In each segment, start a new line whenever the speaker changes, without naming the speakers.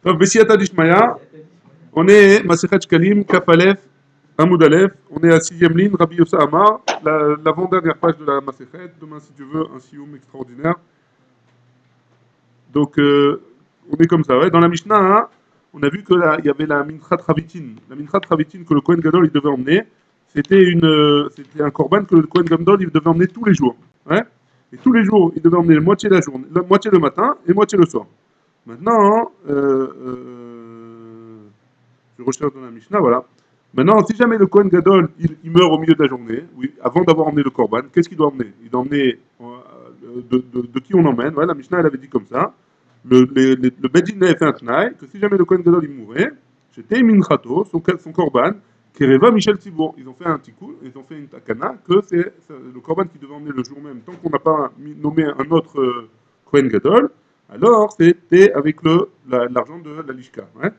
טוב, בסייעתא דשמיא, on est Masechet Shkalim, Kaf Aleph, Hamoud Aleph, on est à 6e ligne, Rabbi Yossa Amar, l'avant-dernière page de la Masechet, demain si tu veux, un sioum extraordinaire. Donc, on est comme ça, ouais. Dans la Mishnah, hein, on a vu qu'il y avait la Minchat Chavitin. La Minchat Chavitin que le Kohen Gadol il devait emmener, c'était un korban que le Kohen Gadol il devait emmener tous les jours. Ouais. Et tous les jours, il devait emmener moitié la journée, moitié le matin et moitié le soir. Maintenant, je recherche dans la Mishnah, voilà. Maintenant, si jamais le Kohen Gadol il meurt au milieu de la journée, oui, avant d'avoir emmené le korban, qu'est-ce qu'il doit emmener? Il doit emmener de qui on emmène. Ouais, la Mishnah elle avait dit comme ça. Le Bedin avait fait un tnaï que si jamais le Kohen Gadol il mourait, c'était Minchato, son korban, Kereva Michel Tzibour. Ils ont fait un tikkun, ils ont fait une takana, que c'est le korban qui devait emmener le jour même, tant qu'on n'a pas nommé un autre Kohen Gadol, alors c'était avec l'argent de la Lishka. Ouais.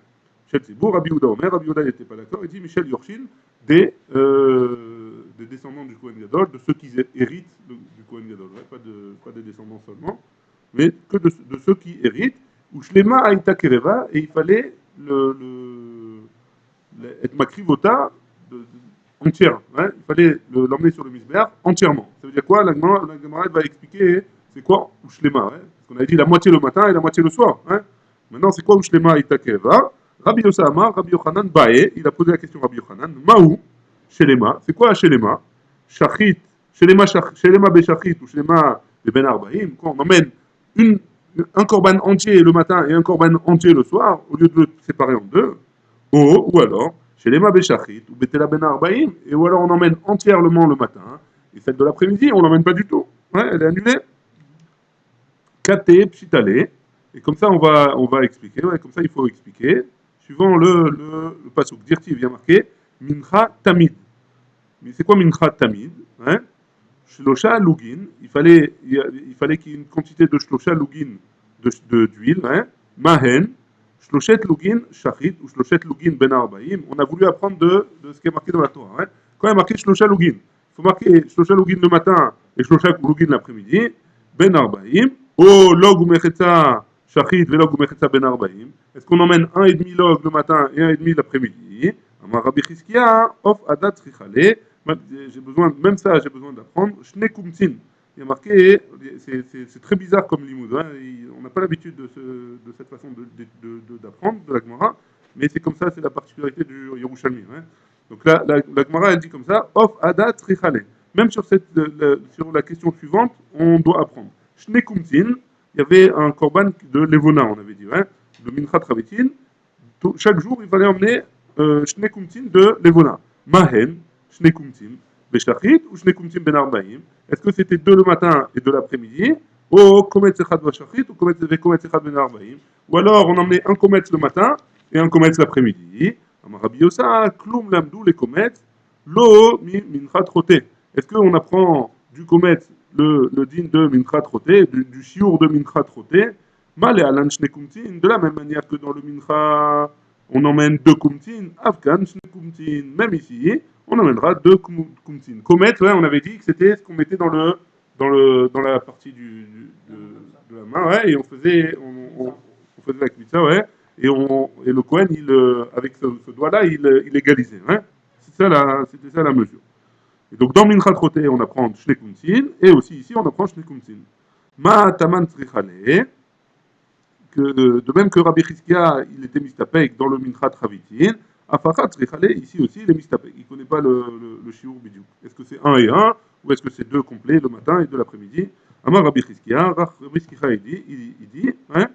Michel Tzibour, Rabbi Yehuda Omer, Rabbi Yehuda n'était pas d'accord, il dit Michel Yorshin, des descendants du Kohen Gadol, de ceux qui héritent du Kohen Gadol, ouais, pas des descendants seulement, mais que de ceux qui héritent, ou Shlema Aïta Kereva, et il fallait être makrivota entière, hein, il fallait l'emmener sur le misber entièrement. Ça veut dire quoi? La Gemara va expliquer c'est quoi Ushlema, hein, parce qu'on avait dit la moitié le matin et la moitié le soir. Hein. Maintenant, c'est quoi Ushlema Aïta Kereva? Rabbi Yossa Amar, Rabbi Yochanan Bae, il a posé la question à Rabbi Yochanan, Maou, Shelema, c'est quoi Shelema? Shachit, Shelema Beshachit ou Shelema Ben Arbaim, quand on emmène un korban entier le matin et un korban entier le soir, au lieu de le séparer en deux, ou alors, Shelema Beshachit ou Betela Ben Arbaim, et ou alors on emmène entièrement le matin, et celle de l'après-midi, on l'emmène pas du tout, ouais, elle est annulée. Kate, Pshitale, et comme ça on va expliquer, ouais, comme ça il faut expliquer. Suivant le pasuk, Dirti vient marquer Mincha Tamid. Mais c'est quoi Mincha Tamid? Hein? Shlosha Lugin, il fallait qu'il y ait une quantité de Shlosha Lugin d'huile, hein? Mahen, Shloshet Lugin Shachit, ou Shloshet Lugin Ben Arbaim. On a voulu apprendre de ce qui est marqué dans la Torah. Hein? Quand il y a marqué Shlosha Lugin, il faut marquer Shlosha Lugin le matin et Shlosha Lugin l'après-midi, Ben Arbaim, O Log ou Mechetza Shachit, Velog ou Mechetza Ben Arbaim. Est-ce qu'on emmène 1,5 log le matin et 1,5 l'après-midi? Amar Rabbi Chizkiya, Of Adat Trichale. J'ai besoin, même ça, j'ai besoin d'apprendre. Shne Kumtsin. Il y a marqué, c'est très bizarre comme limoud. Hein, on n'a pas l'habitude de cette façon d'apprendre de la Gemara, mais c'est comme ça, c'est la particularité du Yerushalmi. Hein. Donc là, la Gemara, elle dit comme ça, Of Adat Trichale. Même sur la question suivante, on doit apprendre. Shne Kumtsin. Il y avait un korban de Levona, on avait dit, hein, de Minchat Ravitin. Chaque jour, il fallait emmener Shne Kumtin de Levona. Mahen, Shne Kumtin, Beshachit ou Shne Kumtin Ben Arbaim. Est-ce que c'était 2 le matin et 2 l'après-midi? Ou Komet Echad Beshachit ou Komet Echad Ben Arbaim. Ou alors on emmenait un Komet le matin et un Komet l'après-midi. Rabbi Yossa, Klum Lamdou les Komet, Lo Minchat Roté. Est-ce qu'on apprend du Komet le din de Minchat Roté, du chiour de Minchat Roté, mal et alan shne kumtin, de la même manière que dans le Mincha, on emmène 2 kumtin, Afghan shne kumtin, même ici, on emmènera 2 kumtin. Komet, ouais, on avait dit que c'était ce qu'on mettait dans la partie de la main, ouais, et on faisait la klitza, ouais, et le Kohen, avec ce doigt-là, il égalisait, hein. C'était ça la mesure. Et donc dans Minchat Roté, on apprend Shne Kumtin, et aussi ici, on apprend Shne Kumtin. Ma Taman Trichale, de même que Rabbi Chizkiya, il était mistapek dans le Minchat Ravitin, Afachat Trichale, ici aussi, il est mistapek. Il ne connaît pas le shiur bidiouk. Est-ce que c'est 1 et 1, ou est-ce que c'est 2 complets, le matin et 2 l'après-midi? Amar Rabbi Chizkiya, Rabbi Chizkiya, il dit, hein,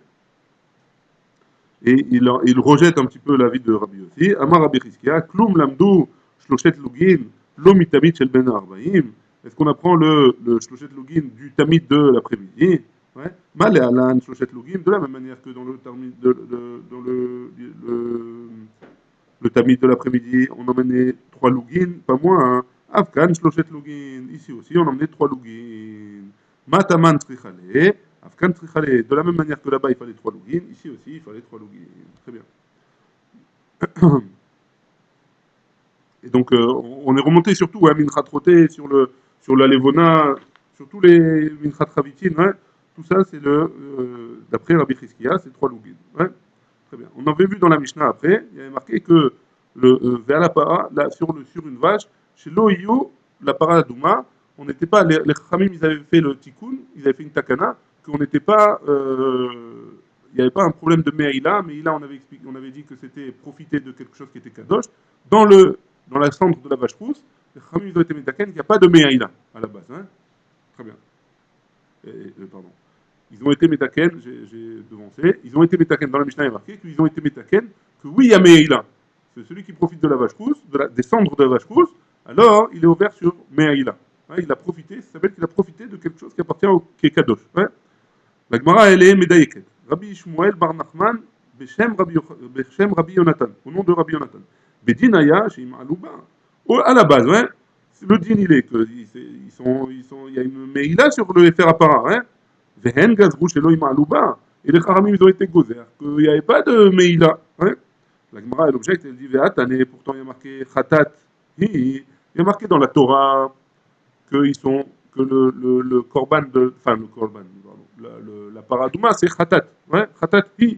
et il rejette un petit peu l'avis de Rabbi Yossi. Amar Rabbi Chizkiya, Klum Lamdou, Shloshet Lugin, Lo mitamid shel ben arbaim. Est-ce qu'on apprend le shloshet lugin du tamid de l'après-midi? Ouais. Mal et alan shloshet lugin de la même manière que dans le tamid de l'après-midi, on emmenait 3 lugin, pas moins. Hein. Afghan shloshet lugin. Ici aussi, on emmenait 3 lugin. Mataman trichale. Afghan trichale. De la même manière que là-bas, il fallait 3 lugin. Ici aussi, il fallait 3 lugin. Très bien. Et donc, on est remonté surtout à Minchat Roté, sur la Levona, sur tous les Minchat Ravitin. Hein. Tout ça, c'est d'après Rabbi Chizkiya, c'est 3 lugin. Hein. Très bien. On avait vu dans la Mishnah après, il y avait marqué que vers la para, là, sur une vache, chez l'Oïo, la para Douma, on n'était pas, les Khamim, ils avaient fait le tikkun, ils avaient fait une takana, qu'on n'était pas, il n'y avait pas un problème de Meïla, Meïla, on avait dit que c'était profiter de quelque chose qui était kadosh. Dans la cendre de la vache rousse, les Khamim, ils ont été métaken, il n'y a pas de Meïla à la base. Hein. Très bien. Pardon. Ils ont été métaken, j'ai devancé, ils ont été métaken, dans la Mishnah il est marqué qu'ils ont été métaken, que oui, il y a Meïla. C'est celui qui profite de la vache rousse, des cendres de la vache rousse, alors il est ouvert sur Meïla. Hein, il a profité, ça s'appelle qu'il a profité de quelque chose qui appartient qui est Kadosh. Hein. La Gemara, elle est Medayeket. Rabbi Shmuel Bar Nachman, Beshem Rabbi Yonatan, au nom de Rabbi Yonatan. Bedinaya, chez Imalouba. À la base, hein, le din, il est que il y a une Meïla sur le Efer Apara. Hein. Vehen gazrou chez Elohim Alouba. Et les Haramim, ils ont été gozer. Qu'il n'y avait pas de Meïla. Hein. La Gemara, elle objecte, elle dit Ve'atane, pourtant il y a marqué Khatat. Il y a marqué dans la Torah que le korban enfin le korban, la paradouma, c'est Khatat. Ouais, Khatat, hi.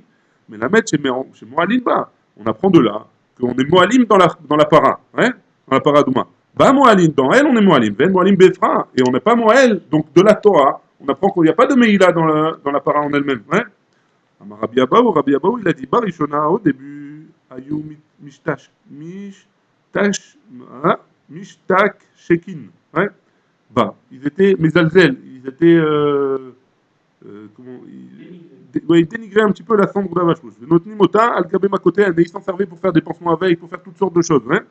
Mais la mettre chez Moalim, bah, on apprend de là qu'on est Moalim dans la para. Ouais, dans la paradouma. Bah, Moalim, dans elle, on est Moalim. Ben Moalim Befra. Et on n'est pas Moël, donc de la Torah. On apprend qu'il n'y a pas de Meïla dans la para en elle-même. Ouais. Rabbi Abaou, il a dit Barishona au début, Ayou Mishtak Shekin. Ouais. Bah, ils étaient Mezalzel, ils étaient. Ils dénigraient un petit peu la cendre de la vache rouge. Notre Nimota, Al-Kabé Makoté, ils s'en servaient pour faire des pansements à veille, pour faire toutes sortes de choses. Hein.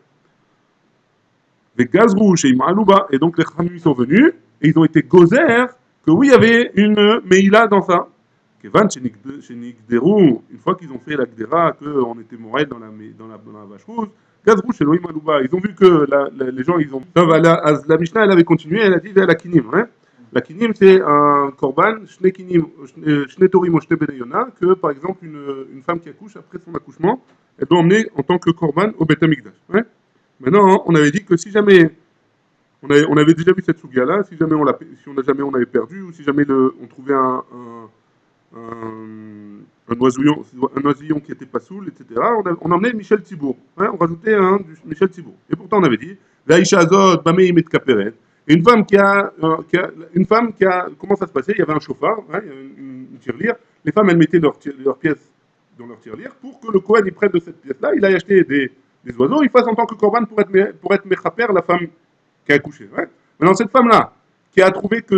Les gaz rouges et Imalouba, et donc les Khamim sont venus, et ils ont été gozer que oui, il y avait une Meïla dans ça. Kevan, chez Nigderou, une fois qu'ils ont fait la Gdera, qu'on était morel dans la vache rouge, gaz rouge chez Loïm Alouba. Ils ont vu que les gens, ils ont. La Mishnah, elle avait continué, elle a dit la Kinim. Hein. La Kinim, c'est un korban, Shne Torim ou Shne Benayona, que par exemple, une femme qui accouche, après son accouchement, elle doit emmener en tant que korban au Beth Amikdash. Hein. Maintenant, on avait dit que si jamais. On avait déjà vu cette souga-là, si jamais on avait perdu, ou si jamais on trouvait un oisillon qui n'était pas saoul, etc. On emmenait Michel Thibault. Hein, on rajoutait du Michel Thibault. Et pourtant, on avait dit, Laïcha Azot, Bamei Met Kaperet. Et une femme qui a. Comment ça se passait? Il y avait un chauffard, hein, une tirelire. Les femmes, elles mettaient leurs pièces dans leur tirelire pour que le Kohen, il prenne de cette pièce-là, il aille acheter des oiseaux, il fasse en tant que korban pour être mechaper la femme qui a accouché. Ouais. Maintenant, cette femme-là, qui a trouvé que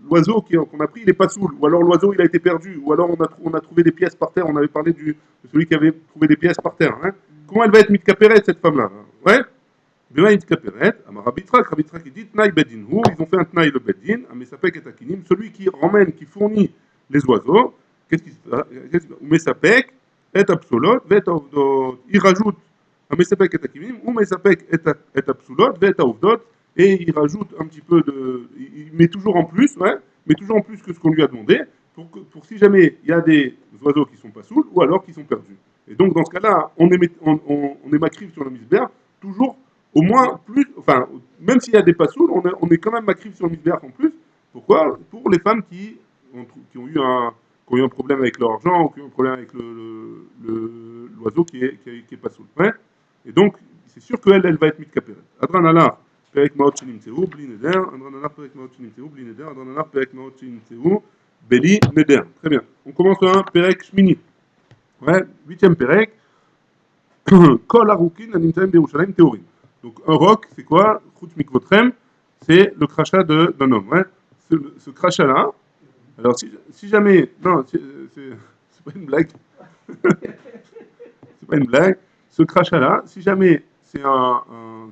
l'oiseau qu'on a pris, il n'est pas saoul, ou alors l'oiseau, il a été perdu, ou alors on a trouvé des pièces par terre, on avait parlé de celui qui avait trouvé des pièces par terre. Hein. Comment elle va être mitkaperet, cette femme-là? Ouais. Bien, mitkaperet, Rabitrak, il dit, Tnaï Bedinhu, ils ont fait un Tnaï le Bedin, Mesapek et Akinim, celui qui ramène, qui fournit les oiseaux, qu'est-ce qui se passe? Mesapek, et Absolot, il rajoute Mesapek et Akinim, ou Mesapek et Absolot, et Avdot, et il rajoute un petit peu il met toujours en plus, ouais, mais toujours en plus que ce qu'on lui a demandé, pour si jamais il y a des oiseaux qui sont pas saouls, ou alors qui sont perdus. Et donc dans ce cas-là, on est macrive sur le misber, toujours au moins plus, enfin, même s'il y a des pas saouls, on est quand même macrive sur le misber en plus. Pourquoi? Pour les femmes qui ont eu un problème avec leur argent, ou qui ont eu un problème avec l'oiseau qui est pas saoul. Ouais. Et donc, c'est sûr qu'elle va être mitkaperet. Adranala. פרק מאות שנמצאו בלי נדר, אדרננה פרק מאות שנמצאו בלי נדר, אדרננה פרק מאות שנמצאו בלי נדר. Très bien. On commence un פרק שמיני. Ouais, 8e פרק. כל הרוקין הנמצאים בירושלים טהורים. Donc un roc, c'est quoi? חוץ מכבודכם, c'est le crachat d'un homme. Ouais. Ce crachat-là, alors si jamais, non, c'est pas une blague. C'est pas une blague. Ce crachat-là, si jamais c'est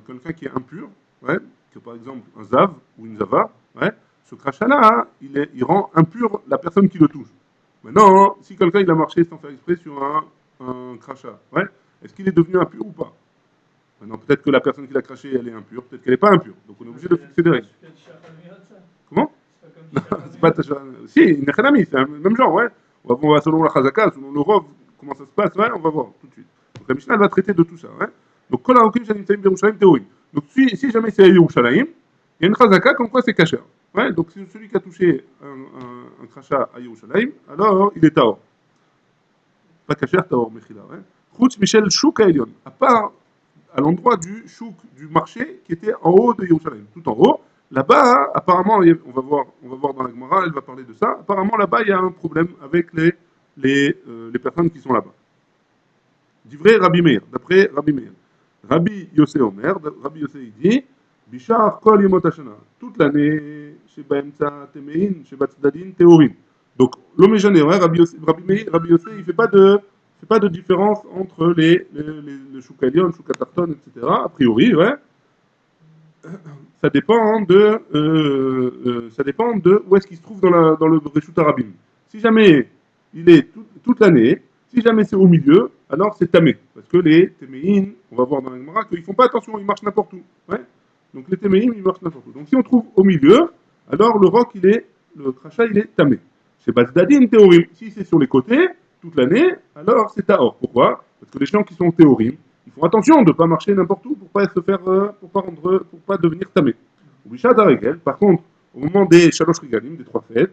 quelqu'un qui est impur, ouais, que par exemple un zav ou une zava, ouais, ce crachat-là, hein, il rend impur la personne qui le touche. Maintenant, si quelqu'un il a marché sans faire exprès sur un crachat, ouais, est-ce qu'il est devenu impur ou pas? Maintenant, peut-être que la personne qui l'a craché, elle est impure, peut-être qu'elle n'est pas impure. Donc on est obligé de fixer des règles. Comment? C'est pas Tasha. Si, Nechanami, c'est le même genre, ouais. On va voir selon la Chazaka, selon le Rov, comment ça se passe, ouais, on va voir tout de suite. Donc la Mishnah va traiter de tout ça, ouais. Donc, Kol HaRokim Shanimtzaim Yerushalayim Teorim. Donc, si jamais c'est à Yerushalayim, il y a une chazaka comme quoi c'est kasher. Ouais, donc, celui qui a touché un crachat à Yerushalayim, alors il est taor. pas cachère, tahor, mechila. Chutz Michel Chouk Aelion, à part à l'endroit du chouk, du marché, qui était en haut de Yerushalayim, tout en haut. Là-bas, apparemment, on va voir dans la Gemara, elle va parler de ça. Apparemment, là-bas, il y a un problème avec les personnes qui sont là-bas. Divrei Rabbi Meir, d'après Rabbi Meir. Rabbi Yossé Omer, Rabbi Yossé il dit, Bishar Kol Yemot Hashana, toute l'année, chez Baemtsa Temein, chez Batzadin Teorim. Donc, l'homme est gêné, Rabbi Yossé, il ne fait pas de différence entre le Choukalion, Choukatarton, etc. A priori, ouais. Ça dépend de où est-ce qu'il se trouve dans le Reshut Arabim. Si jamais il est toute l'année, si jamais c'est au milieu, alors c'est tamé. Parce que les téméines, on va voir dans la Gemara, qu'ils ne font pas attention, ils marchent n'importe où. Ouais. Donc les téméines, ils marchent n'importe où. Donc si on trouve au milieu, alors le crachat, il est tamé. Chez Bazdadin, théorim. Si c'est sur les côtés, toute l'année, alors c'est taor. Pourquoi? Parce que les gens qui sont théorim, ils font attention de ne pas marcher n'importe où pour pour pas devenir tamé. Par contre, au moment des Shalosh Regalim, des 3 fêtes,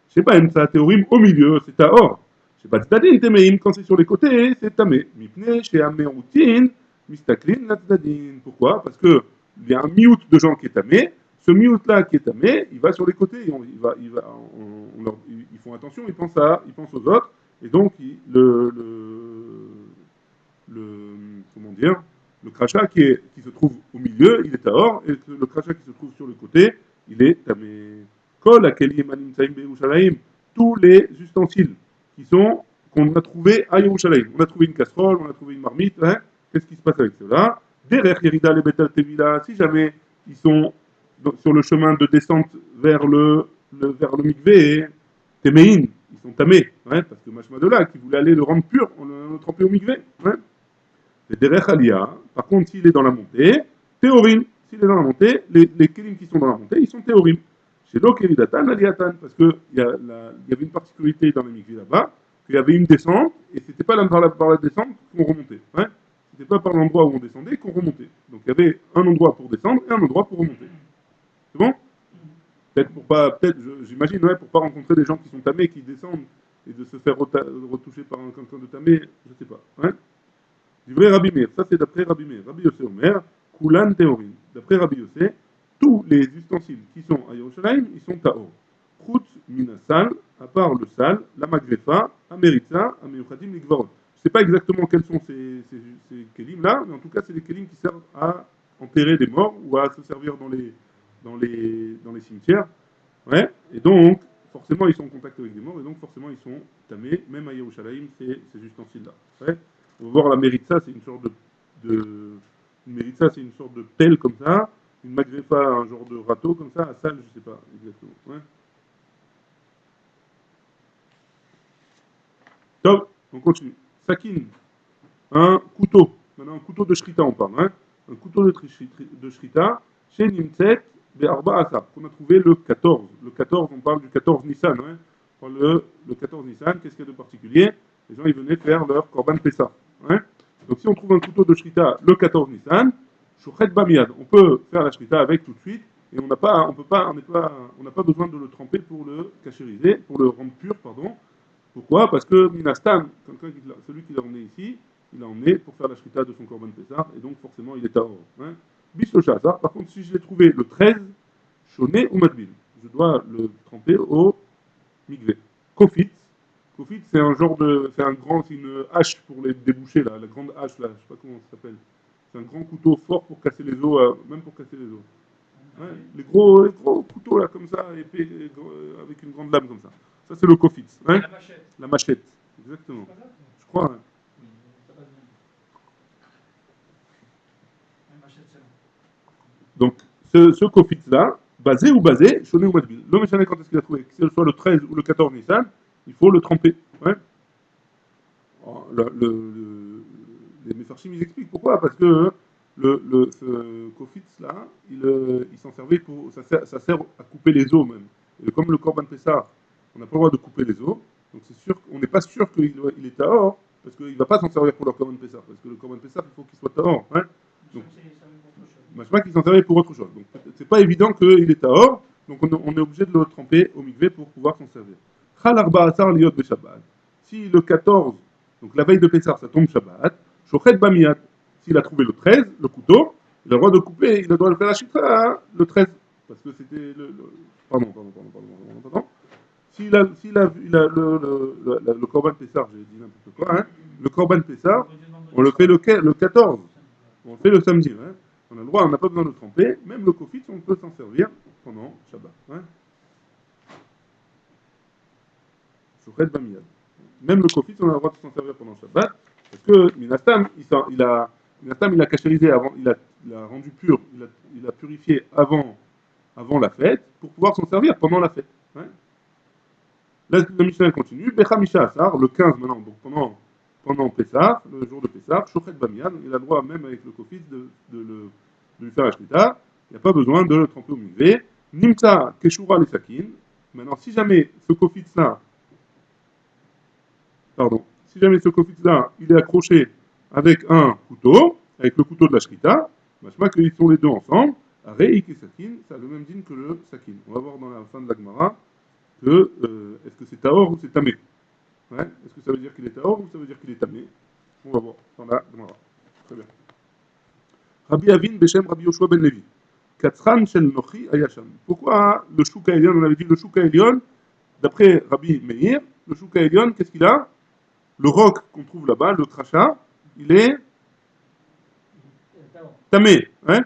je sais pas, ça théorim au milieu, c'est taor. Je sais pas, tzadin temeim, quand c'est sur les côtés, c'est tamé. Mipne, chez Ameroutin, mistaklin, la tzadin. Pourquoi? Parce qu'il y a un miout de gens qui est tamé. Ce miout-là qui est tamé, il va sur les côtés. Ils font attention, ils pensent aux autres. Et donc, comment dire, le crachat qui se trouve au milieu, il est taor. Et le crachat qui se trouve sur le côté, il est tamé. Kol, akeli, manim, saim, be'ushalayim. Tous les ustensiles qu'on a trouvé à Yerushalayim. On a trouvé une casserole, on a trouvé une marmite. Qu'est-ce qui se passe avec cela? Derrière Yerida les Betal Tevila, si jamais ils sont sur le chemin de descente vers le mikvé, Temein, ils sont tamés. Parce que Mashma de là, qui voulait aller le rendre pur, on l'a trempé au mikvé. Et derrière Alia, par contre, s'il est dans la montée, théorim. S'il est dans la montée, les kélim qui sont dans la montée, ils sont théorim. C'est l'Okeridatan, Aliatan, parce qu'il y avait une particularité dans les mikvés là-bas, qu'il y avait une descente, et c'était pas par la descente qu'on remontait. C'était pas par l'endroit où on descendait qu'on remontait. Donc il y avait un endroit pour descendre et un endroit pour remonter. C'est bon? J'imagine, pour pas rencontrer des gens qui sont tamés, qui descendent, et de se faire retoucher par quelqu'un de tamé, je sais pas. Du vrai Rabbi Meir, ça c'est d'après Rabbi Meir. Rabbi Yossé Omer, Kulan Théorim. D'après Rabbi Yossé, tous les ustensiles qui sont à Yerushalayim, ils sont taor. Chutz minasal, à part le sal, la magrefa, ameritza, ameyuchadim, ligvarot. Je ne sais pas exactement quels sont ces kélim-là, mais en tout cas, c'est des kélim qui servent à enterrer des morts ou à se servir dans les cimetières. Et donc, forcément, ils sont en contact avec des morts, et donc, forcément, ils sont tamés, même à Yerushalayim, ces ustensiles-là. On va voir la méritza, c'est une sorte une méritza, c'est une sorte de pelle comme ça. Une magrefa, un genre de râteau comme ça, à salle, je ne sais pas exactement. Top, on continue. Sakin, un couteau. Maintenant, un couteau de shrita, on parle. Un couteau de shrita, chez Nimtset, Be'arba Asar, qu'on a trouvé le 14. Le 14, on parle du 14 Nissan. Le 14 Nissan, qu'est-ce qu'il y a de particulier? Les gens, ils venaient faire leur Korban Pessah. Donc, si on trouve un couteau de shrita le 14 Nissan, Shochet Bamiad, on peut faire la shrita avec tout de suite, et on n'a pas besoin de le tremper pour le cachériser, pour le rendre pur, pardon. Pourquoi? Parce que Minastam, celui qui l'a emmené ici, il l'a emmené pour faire la shrita de son Korban Pessah, et donc forcément il est à or. Bislocha, ça. Par contre, si je l'ai trouvé le 13, Shoné ou Madbil, je dois le tremper au Mikvé. Kofit, c'est c'est une hache pour les déboucher, là, la grande hache, là, je sais pas comment ça s'appelle. C'est un grand couteau fort pour casser les os, même pour casser les os. Les gros couteaux, là, comme ça, épais, avec une grande lame, comme ça. Ça, c'est le kofitz. La machette. Exactement. Je crois. Donc, ce kofitz-là, basé, shoné ou madbil. L'homme échané, quand est-ce qu'il a trouvé? Que ce soit le 13 ou le 14 Nissan, il faut le tremper. Les Mefarshim, ils expliquent pourquoi. Parce que ce kofitz-là, il s'en servait ça sert à couper les os même. Et comme le Korban Pessah, on n'a pas le droit de couper les os, donc c'est sûr qu'on n'est pas sûr qu'il est tahor, parce qu'il ne va pas s'en servir pour le Korban Pessah, parce que le Korban Pessah, il faut qu'il soit tahor. Donc, Machma qui s'en servait pour autre chose. Donc, c'est pas évident qu'il est tahor, donc on est obligé de le tremper au mikvé pour pouvoir s'en servir. Chal arba asar liot beshabbat. Si le 14 Donc la veille de Pessah, ça tombe Shabbat. Shochet Bamiyat, s'il a trouvé le 13, le couteau, il a le droit de couper, il a le droit de faire la chitra le 13. Parce que c'était pardon. S'il a le Corban Pessah, j'ai dit n'importe quoi, hein. Le Corban Pessah, on le fait le 14. On le fait le samedi. Hein. On a le droit, on n'a pas besoin de tremper. Même le kofitz, on peut s'en servir pendant Shabbat. Hein. Shochet Bamiyad. Même le kofitz, on a le droit de s'en servir pendant Shabbat. Parce que Minastam, il a cachérisé avant, il a rendu pur, il a purifié avant la fête pour pouvoir s'en servir pendant la fête. Hein. Là, le Mishnah continue. Bechamisha Asar, le 15 maintenant, donc pendant Pessah, le jour de Pessah, Shochet Bamiyan, il a le droit, même avec le kofitz, de lui faire la shlita. Il n'y a pas besoin de le tremper au mikvé. Nimta Keshura les sakin. Maintenant, si jamais ce kofitz-là, il est accroché avec un couteau, avec le couteau de la shlita, machma qu'ils sont les deux ensemble, Reik et sakin, ça a le même din que le sakin. On va voir dans la fin de la Gemara que est-ce que c'est Taor ou c'est Tamé. Ouais. Est-ce que ça veut dire qu'il est Taor ou ça veut dire qu'il est Tamé? On va voir dans la Gemara. Très bien. Rabbi Avin Beshem Rabbi Yoshua ben Levi. Katzran shel Nochi Ayasham. Pourquoi le Shuka Elion, on avait dit le Shuka Elion, d'après Rabbi Meir, le Shuka Elion, qu'est-ce qu'il a? Le roc qu'on trouve là-bas, le crachat, il est Tamé. Hein?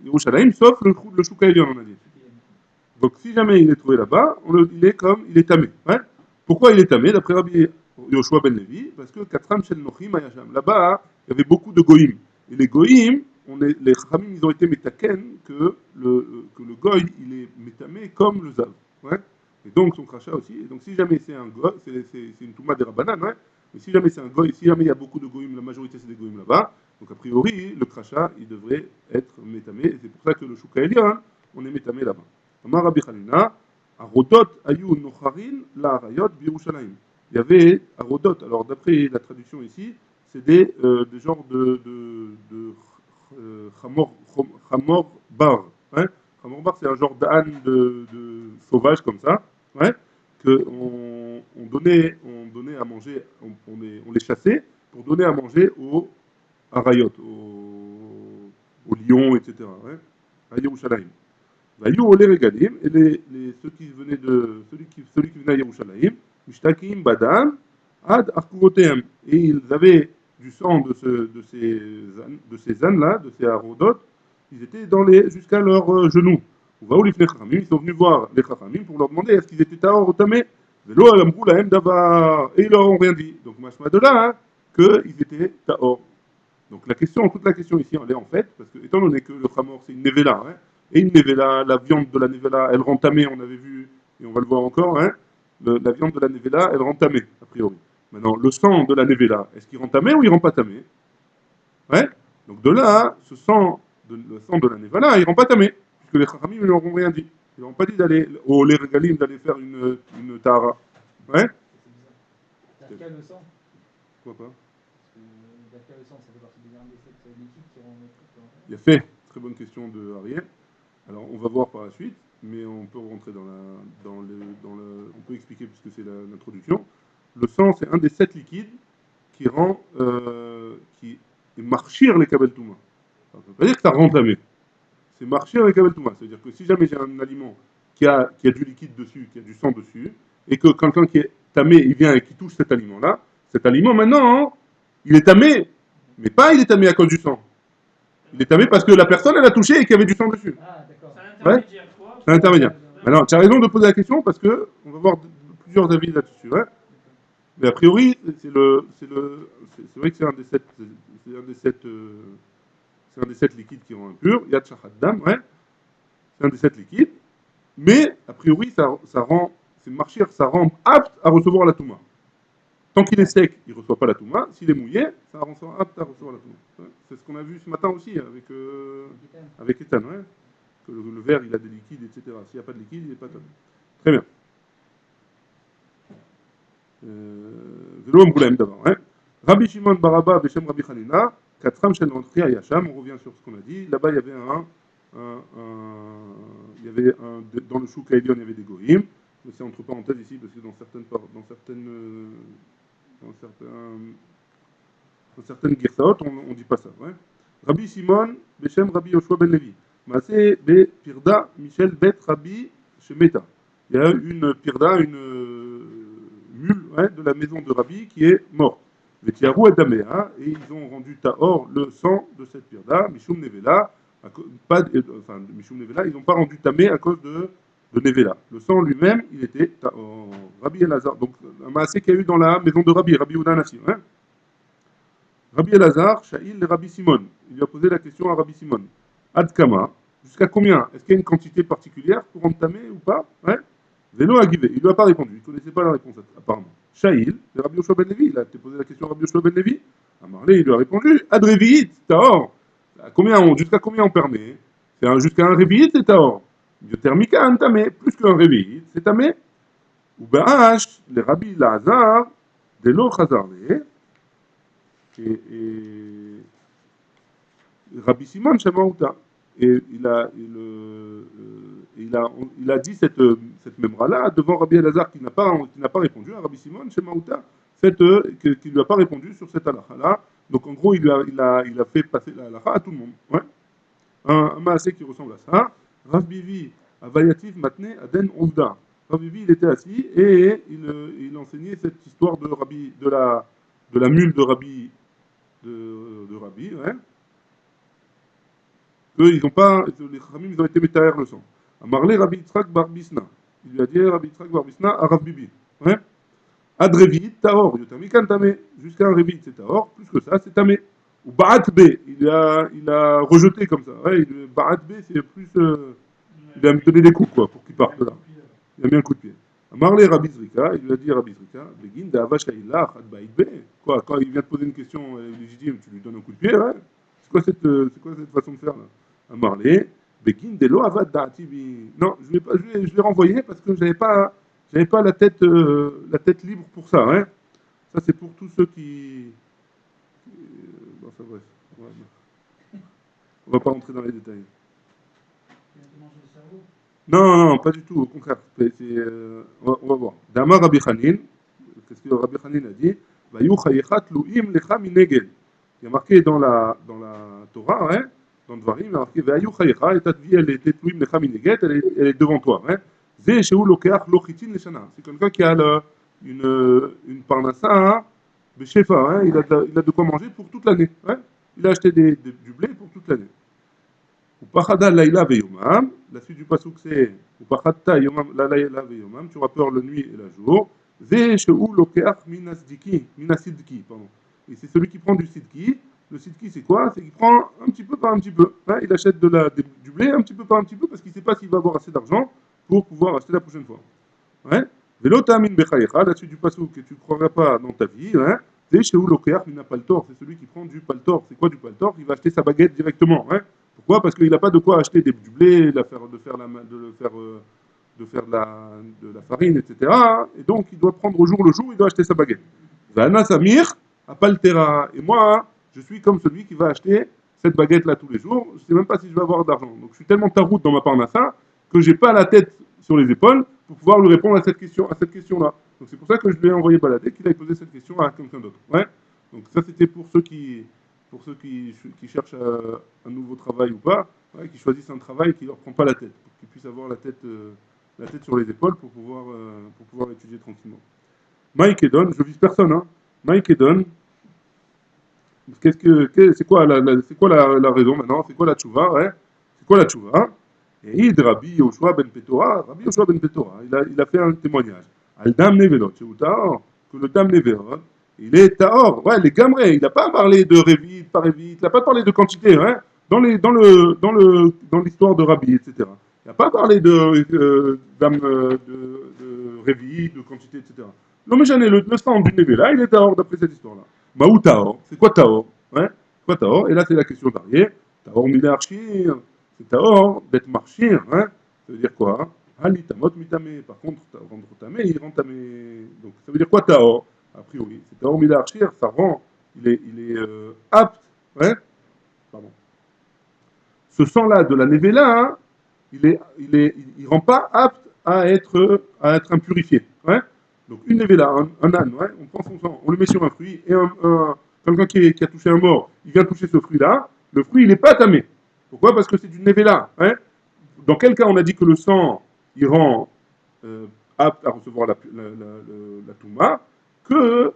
Yerushalayim, sauf le Shuka Elion, on a dit. Donc si jamais il est trouvé là-bas, il est tamé. Ouais. Pourquoi il est tamé? D'après Rabbi Yoshua ben Levi, parce que Katram Shel Nochim Ayasham. Là-bas, il y avait beaucoup de goïm. Et les goïm, les Chachamim, ils ont été métaken que le goï, il est métamé comme le zav. Ouais. Et donc son crachat aussi. Et donc si jamais c'est un goï, c'est une touma des rabbanan, ouais. Mais si jamais c'est un goï, si jamais il y a beaucoup de goïm, la majorité c'est des goïm là-bas, donc a priori, le crachat, il devrait être métamé. Et c'est pour ça que le Shuka Elion, on est métamé là-bas. Amar Rabbi Hanina, Arodot ayu nocharin la arayot b'Yerushalayim. Il y avait Arodot. Alors d'après la traduction ici, c'est des genres de chamor bar. Hein. Chamor bar, c'est un genre d'âne de sauvage comme ça, ouais, que on donnait à manger, on les chassait pour donner à manger aux arayot, aux lions, etc. Ouais, à Yerushalayim. Et ceux qui venaient celui qui venait à Yerushalayim, Mishtakim Badam, Ad Arkuvotem. Et ils avaient du sang de ces ânes-là, de ces arodotes, ils étaient jusqu'à leurs genoux. Ils sont venus voir les Chachamim pour leur demander est-ce qu'ils étaient Taor ou Tamé. Et ils leur ont rien dit. Donc, machma de là, qu'ils étaient Taor. Donc toute la question ici, elle est en fait, parce que étant donné que le Khamor c'est une Nevela, hein, et une Nevela, la viande de la Nevela, elle rend tamée, on avait vu, et on va le voir encore, hein, la viande de la Nevela, elle rend tamée, a priori. Maintenant, le sang de la Nevela, est-ce qu'il rend tamé ou il rend pas tamé? Ouais. Donc de là, le sang de la Nevela, il rend pas tamé, puisque les Chachamim ne leur ont rien dit. Ils n'ont pas dit d'aller au Lergalim, d'aller faire une Tahara. Ouais.
T'as qu'à le sang.
Pourquoi pas?
Le sang, ça fait partie des liquides qui rendent le truc.
Il a fait. Très bonne question de Ariel. Alors, on va voir par la suite, mais on peut rentrer on peut expliquer puisque c'est l'introduction. Le sang, c'est un des 7 liquides qui marchire les kabel touma. Ça ne veut pas dire que ça rend tamé. C'est marchir les kabel touma. C'est-à-dire que si jamais j'ai un aliment qui a du liquide dessus, qui a du sang dessus, et que quelqu'un qui est tamé, il vient et qui touche cet aliment-là, cet aliment maintenant, il est tamé, mais pas il est tamé à cause du sang. Il est tamé parce que la personne, elle a touché et qu'il y avait du sang dessus.
Ah, d'accord.
C'est un intermédiaire,
ouais.
quoi.
C'est un intermédiaire. Alors, tu as raison de poser la question parce que on va voir plusieurs avis là-dessus. Ouais. Mais a priori, c'est vrai que c'est un des 7, c'est un des 7 liquides qui rend impur. Yad Shahaddam, ouais. C'est un des 7 liquides. Mais, a priori, ça rend, c'est marchir, ça rend apte à recevoir la Touma. Tant qu'il est sec, il ne reçoit pas la Touma. S'il est mouillé, ça rend apte à recevoir la Touma. Ouais. C'est ce qu'on a vu ce matin aussi avec Ethan, ouais. Que le verre, il a des liquides, etc. S'il n'y a pas de liquide, il n'est pas top. Très bien. Vélo Mboulaim d'abord. Rabbi Shimon Baraba, Beshem Rabbi Hanina, Katram Shen Rentri Ayasham, on revient sur ce qu'on a dit. Là-bas, il y avait dans le Shuka Elion, il y avait des goïms. C'est entre parenthèses ici, parce que dans certaines dans certaines Girsaot, on ne dit pas ça. Ouais. Rabbi Simon, Beshem Rabbi Yoshua ben Levi. Maaseh be Pirda Michel Bet Rabbi Shemeta. Il y a une Pirda, une mule de la maison de Rabbi qui est morte. Vetiarou et Damea, et ils ont rendu Tahor le sang de cette Pirda, Mishum Nevela, Mishum Nevela, ils n'ont pas rendu Tamé à cause de Nevela. Le sang lui-même, il était Tahor. Rabbi Elazar, donc un Maaseh qu'il y a eu dans la maison de Rabbi Yehuda Nassi. Rabbi Elazar, Shaïl et Rabbi Simon. Il lui a posé la question à Rabbi Simon. Adkama, jusqu'à combien? Est-ce qu'il y a une quantité particulière pour entamer ou pas? Vélo à Guivé. Il ne lui a pas répondu. Il ne connaissait pas la réponse, apparemment. Shaïl, et Rabbi Yoshua ben Levi. Il a posé la question à Rabbi Yoshua ben Levi. Amarlé, il lui a répondu. Adreviit, Tahor. Jusqu'à combien on permet? Jusqu'à un Réviit, c'est Tahor. Biothermica, entamé. Plus qu'un Réviit, c'est tamé. Ou Ba'ash, les Rabbi Lazar, de l'eau Chazarlé. Et Rabbi Simon Shemaouta. Et il a dit cette memra-là devant Rabbi Elazar qui n'a pas répondu à Rabbi Simon Shemaouta, qui ne lui a pas répondu sur cette halakha-là. Donc en gros, il a fait passer la halakha à tout le monde. Ouais. Un maasé qui ressemble à ça. Rav Bivi, Avayativ Matne Aden Ovda. Rav Bivi, il était assis et il enseignait cette histoire de la mule de Rabbi. De Rabbi, eux, ils ont pas, les Khamim, ils ont été métaïrs le sang. Amarlé Rabbi Yitzhak Bar Bisna. Il lui a dit Rabbi Yitzhak Bar Bisna à Rav Bibi. Ad Revit, Tahor, Yotamikan Tamé. Jusqu'à un Revit, c'est Tahor. Plus que ça, c'est Tamé. Ou Ba'at B. Il a rejeté comme ça. Ba'at B, c'est plus. Il a donné des coups, quoi, pour qu'il parte de là. Il a mis un coup de pied. Amarlé Rabbi Zrika, il lui a dit à Rabbi Zrika, Begin de Havash Haïlach, Ad Ba'it B. Quoi, quand il vient te poser une question légitime, tu lui donnes un coup de pied, C'est quoi cette façon de faire, là? Amarlé, Begin de Lo Avad Da'ati Bi. Non, je l'ai renvoyé parce que j'avais pas la tête libre pour ça, Ça, c'est pour tous ceux qui. Enfin, bref. On va pas rentrer dans les détails. Non, pas du tout, au contraire. On va voir. Dama Rabbi Chanin, qu'est-ce que Rabbi Chanin a dit? Vayu chayechat lu'im lecha minegel. Il y a marqué dans la Torah, dans Dvarim, il y a marqué Vayu chayecha, et ta vie, elle était lu'im lecha minegel, elle est devant toi. Ze shehu lokeach lochitin leshana. C'est quelqu'un qui a une parnassa, beshefa, il a de quoi manger pour toute l'année. Il a acheté du blé pour toute l'année. Upachada laïla veyomam, la suite du pasuk c'est Upachata la laïla veyomam, tu auras peur la nuit et la jour. Ze shehu lokeach minasidki, pardon. Et c'est celui qui prend du sidki. Le sidki c'est quoi? C'est qu'il prend un petit peu par un petit peu. Il achète du blé un petit peu par un petit peu parce qu'il ne sait pas s'il va avoir assez d'argent pour pouvoir acheter la prochaine fois. Velo ta'amin bechayecha, la suite du pasuk que tu ne croiras pas dans ta vie. Ze shehu lokeach mina paltor, c'est celui qui prend du paltor. C'est quoi du paltor? Il va acheter sa baguette directement. Pourquoi? Parce qu'il n'a pas de quoi acheter du blé, de faire de la farine, etc. Et donc, il doit prendre au jour le jour, il doit acheter sa baguette. Vana Samir, à Paltera. Et moi, je suis comme celui qui va acheter cette baguette-là tous les jours. Je ne sais même pas si je vais avoir d'argent. Donc, je suis tellement taroute dans ma parnassa que je n'ai pas la tête sur les épaules pour pouvoir lui répondre à cette question-là. Donc, c'est pour ça que je lui ai envoyé balader, qu'il ait posé cette question à quelqu'un d'autre. Donc, ça, c'était pour ceux qui cherchent un nouveau travail ou pas, qui choisissent un travail qui ne leur prend pas la tête, pour qu'ils puissent avoir la tête sur les épaules pour pouvoir étudier tranquillement. Mike Edon, je vise personne, Mike Edon, c'est quoi la raison maintenant? C'est quoi la tchouva? C'est quoi la tchouva? Et Id Rabbi Yoshua ben Petora, il a fait un témoignage. Al Dam Nevelot, que le Dam Nevelot, il est Tahor, les gamrés. Il n'a pas parlé de Révit, pas Révit, il n'a pas parlé de quantité, dans l'histoire de Rabbi, etc. Il n'a pas parlé de Révit, de quantité, etc. L'homme jamais le sang du Nevela, il est Tahor d'après cette histoire-là. Maou Tahor, c'est quoi Tahor? Quoi Tahor? Et là, c'est la question variée. Tahor Milarchir, c'est Tahor d'être marchir, ça veut dire quoi? Ali Tamot Mitame, par contre, rendre Tamé, il rend Tamé. Donc, ça veut dire quoi Tahor? A priori, c'est Tahor Milarchir, ça rend, il est apte, pardon. Ce sang-là de la Nevela, il rend pas apte à être impurifié. Donc une nevela, un âne, ouais, on prend son sang, on le met sur un fruit, et quelqu'un qui a touché un mort, il vient toucher ce fruit-là, le fruit, il n'est pas tamé. Pourquoi? Parce que c'est une nevela. Hein. Dans quel cas on a dit que le sang, il rend apte à recevoir la touma, que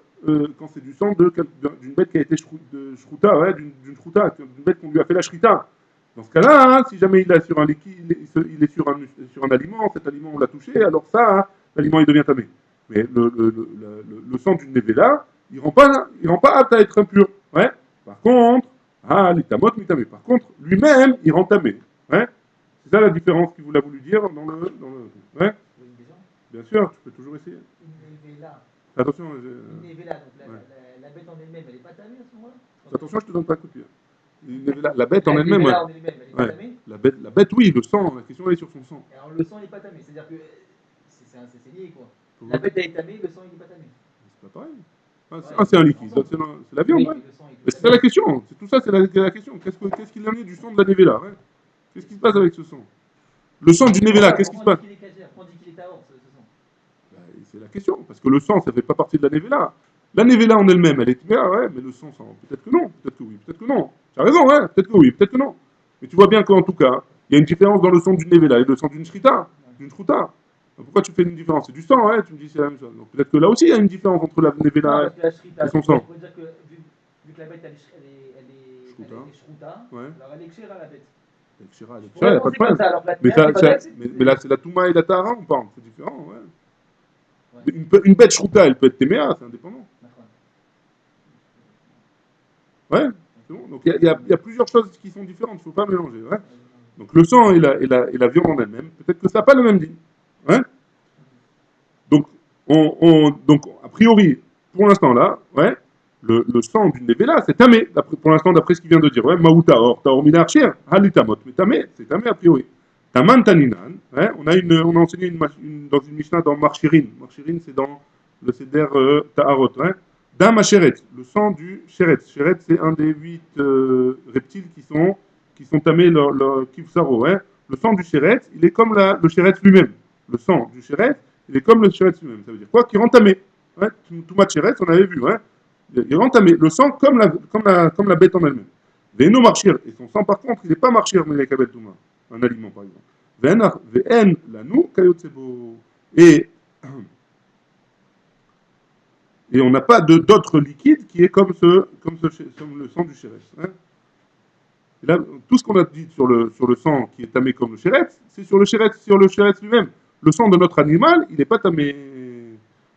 quand c'est du sang d'une bête qui a été shruta, ouais, d'une shruta, d'une bête qu'on lui a fait la shrita. Dans ce cas-là, hein, si jamais il est sur un liquide, il est sur un aliment, cet aliment on l'a touché, alors ça, hein, l'aliment il devient tamé. Mais le sang d'une nevela, il rend pas apte à être impur. Ouais. Par contre, l'itamot mitamé. Par contre, lui-même, il rend tamé. Ouais. C'est ça la différence qu'il vous a voulu dire dans le. Ouais. Bien sûr, tu peux toujours essayer.
Une nevela.
Attention,
Une nevela, donc
ouais.
la bête en elle-même, elle n'est pas tamée à ce moment-là?
Attention, je te donne pas un coup de pied. La bête en elle-même.
La nevela en elle-même, elle n'est pas
Ouais.
tamée?
La bête, oui, le sang, la question elle est sur son sang.
Alors le sang n'est pas tamé, c'est-à-dire que c'est lié quoi. La bête elle est tamée, le sang il n'est pas tamé.
C'est pas pareil. C'est un liquide, c'est la viande. Oui, ouais. C'est la question, tout ça c'est la question. Qu'est-ce qu'il en est du sang de la nevela? Ouais. Qu'est-ce qui se passe avec ce sang? Le sang du nevela, qu'est-ce qui se passe?
On dit qu'il est tahor, ce sang.
C'est la question, parce que le sang, ça ne fait pas partie de la nevela. La nevela en elle-même, elle est tméa, ouais, mais le sang, peut-être que non, peut-être que oui, peut-être que non. Tu as raison, hein, peut-être que oui, peut-être que non. Mais tu vois bien qu'en tout cas, il y a une différence dans le sang d'une nevela et le sang d'une shrita, d'une shruta. Pourquoi tu fais une différence? C'est du sang, hein, tu me dis c'est la même chose. Donc peut-être que là aussi, il y a une différence entre la nevela et son sang.
On peut dire que vu que la bête elle est shruta,
ouais.
alors elle est kshera la bête.
Elle n'y a pas de problème. Mais là, c'est la touma et la tahara, on parle, c'est différent, ouais. Une bête shruta, elle peut être téméa, c'est indépendant. Ouais, c'est bon. Donc il y a plusieurs choses qui sont différentes, il ne faut pas mélanger. Ouais. Donc le sang et la viande en elle-même, peut-être que ça n'a pas le même dit. Ouais. Donc, donc, a priori, pour l'instant là, ouais, le sang d'une nevela, c'est tamé, pour l'instant, d'après ce qu'il vient de dire. Ouais, Maouta, or, taor minarchir, halitamot, mais tamé, c'est tamé a priori. Taman taninan, ouais, on a enseigné dans une Mishnah dans Marchirin. Marchirin, c'est dans le Seder Taharot. Ouais. D'un macheret, le sang du chéret. Chéret, c'est un des 8 reptiles qui sont tamés leur kivsaro. Ouais. Le sang du chéret, il est comme le chéret lui-même. Le sang du chéret, il est comme le chéret lui-même. Ça veut dire quoi? Qu'il rend tamé. Ouais. Tout ma chéret, on avait vu. Ouais. Il rend tamé. Le sang comme la bête en elle-même. Véno marchir. Et son sang, par contre, il n'est pas marchir, mais il est kabel touma. Un aliment, par exemple. Vn lanou kayotsebo. Et on n'a pas d'autre liquide qui est comme le sang du chéret. Hein. Et là, tout ce qu'on a dit sur le sang qui est tamé comme le chéret, c'est sur le chéret lui-même. Le sang de notre animal, il n'est pas tamé.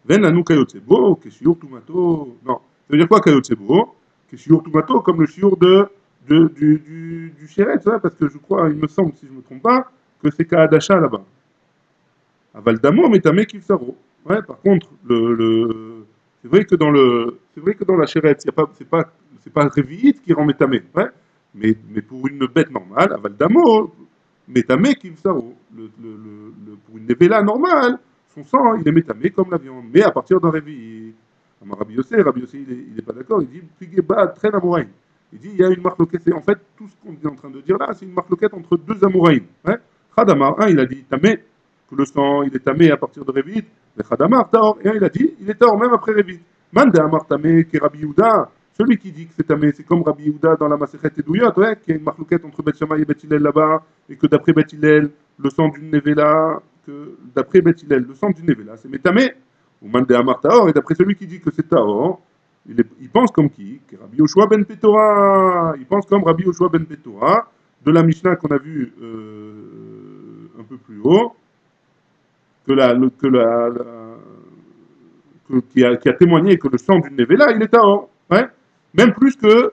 Ven anu kayotsebo, keshiur tumato. Non. Ça veut dire quoi kayotsebo? Keshiur tumato, comme le shiur du chéret, hein, parce que je crois, il me semble, si je ne me trompe pas, que c'est Kaadasha là-bas. Aval damo, mais tamé kifsaro. Ouais, par contre, c'est vrai que dans la chérette, c'est pas révite qui rend métamé, ouais. Mais pour une bête normale, aval damo, métamé kifsaro. Pour une nevela normale, son sang, il est métamé comme la viande, mais à partir d'un réveil. Rabbi Yossé, il n'est pas d'accord, il dit Pigeba traîne amouraï. Il dit il y a une marloquette. En fait, tout ce qu'on est en train de dire là, c'est une marloquette entre deux amouraïs. Ouais. Khadamar, il a dit tamé, que le sang il est tamé à partir de Révit. Et Khadamar, taor. Et il a dit il est taor même après Révit. Mande Amar tamé, qui est Rabbi Yehuda. Celui qui dit que c'est tamé, c'est comme Rabbi Yehuda dans la Masechet Edouyot, ouais, qui a une marloquette entre Bet Shammai et Bet Hillel là-bas, et que d'après Bet Hillel, le sang d'une nevela, d'après Bet Hillel, le sang d'une nevela, c'est métamé. Ou Mande Amar taor. Et d'après celui qui dit que c'est taor, il pense comme qui? Rabbi Yoshua ben Petora. Il pense comme Rabbi Yoshua ben Petora, de la Mishnah qu'on a vu un peu plus haut, qui a témoigné que le sang d'une nevela, il est taor. Ouais. Même plus que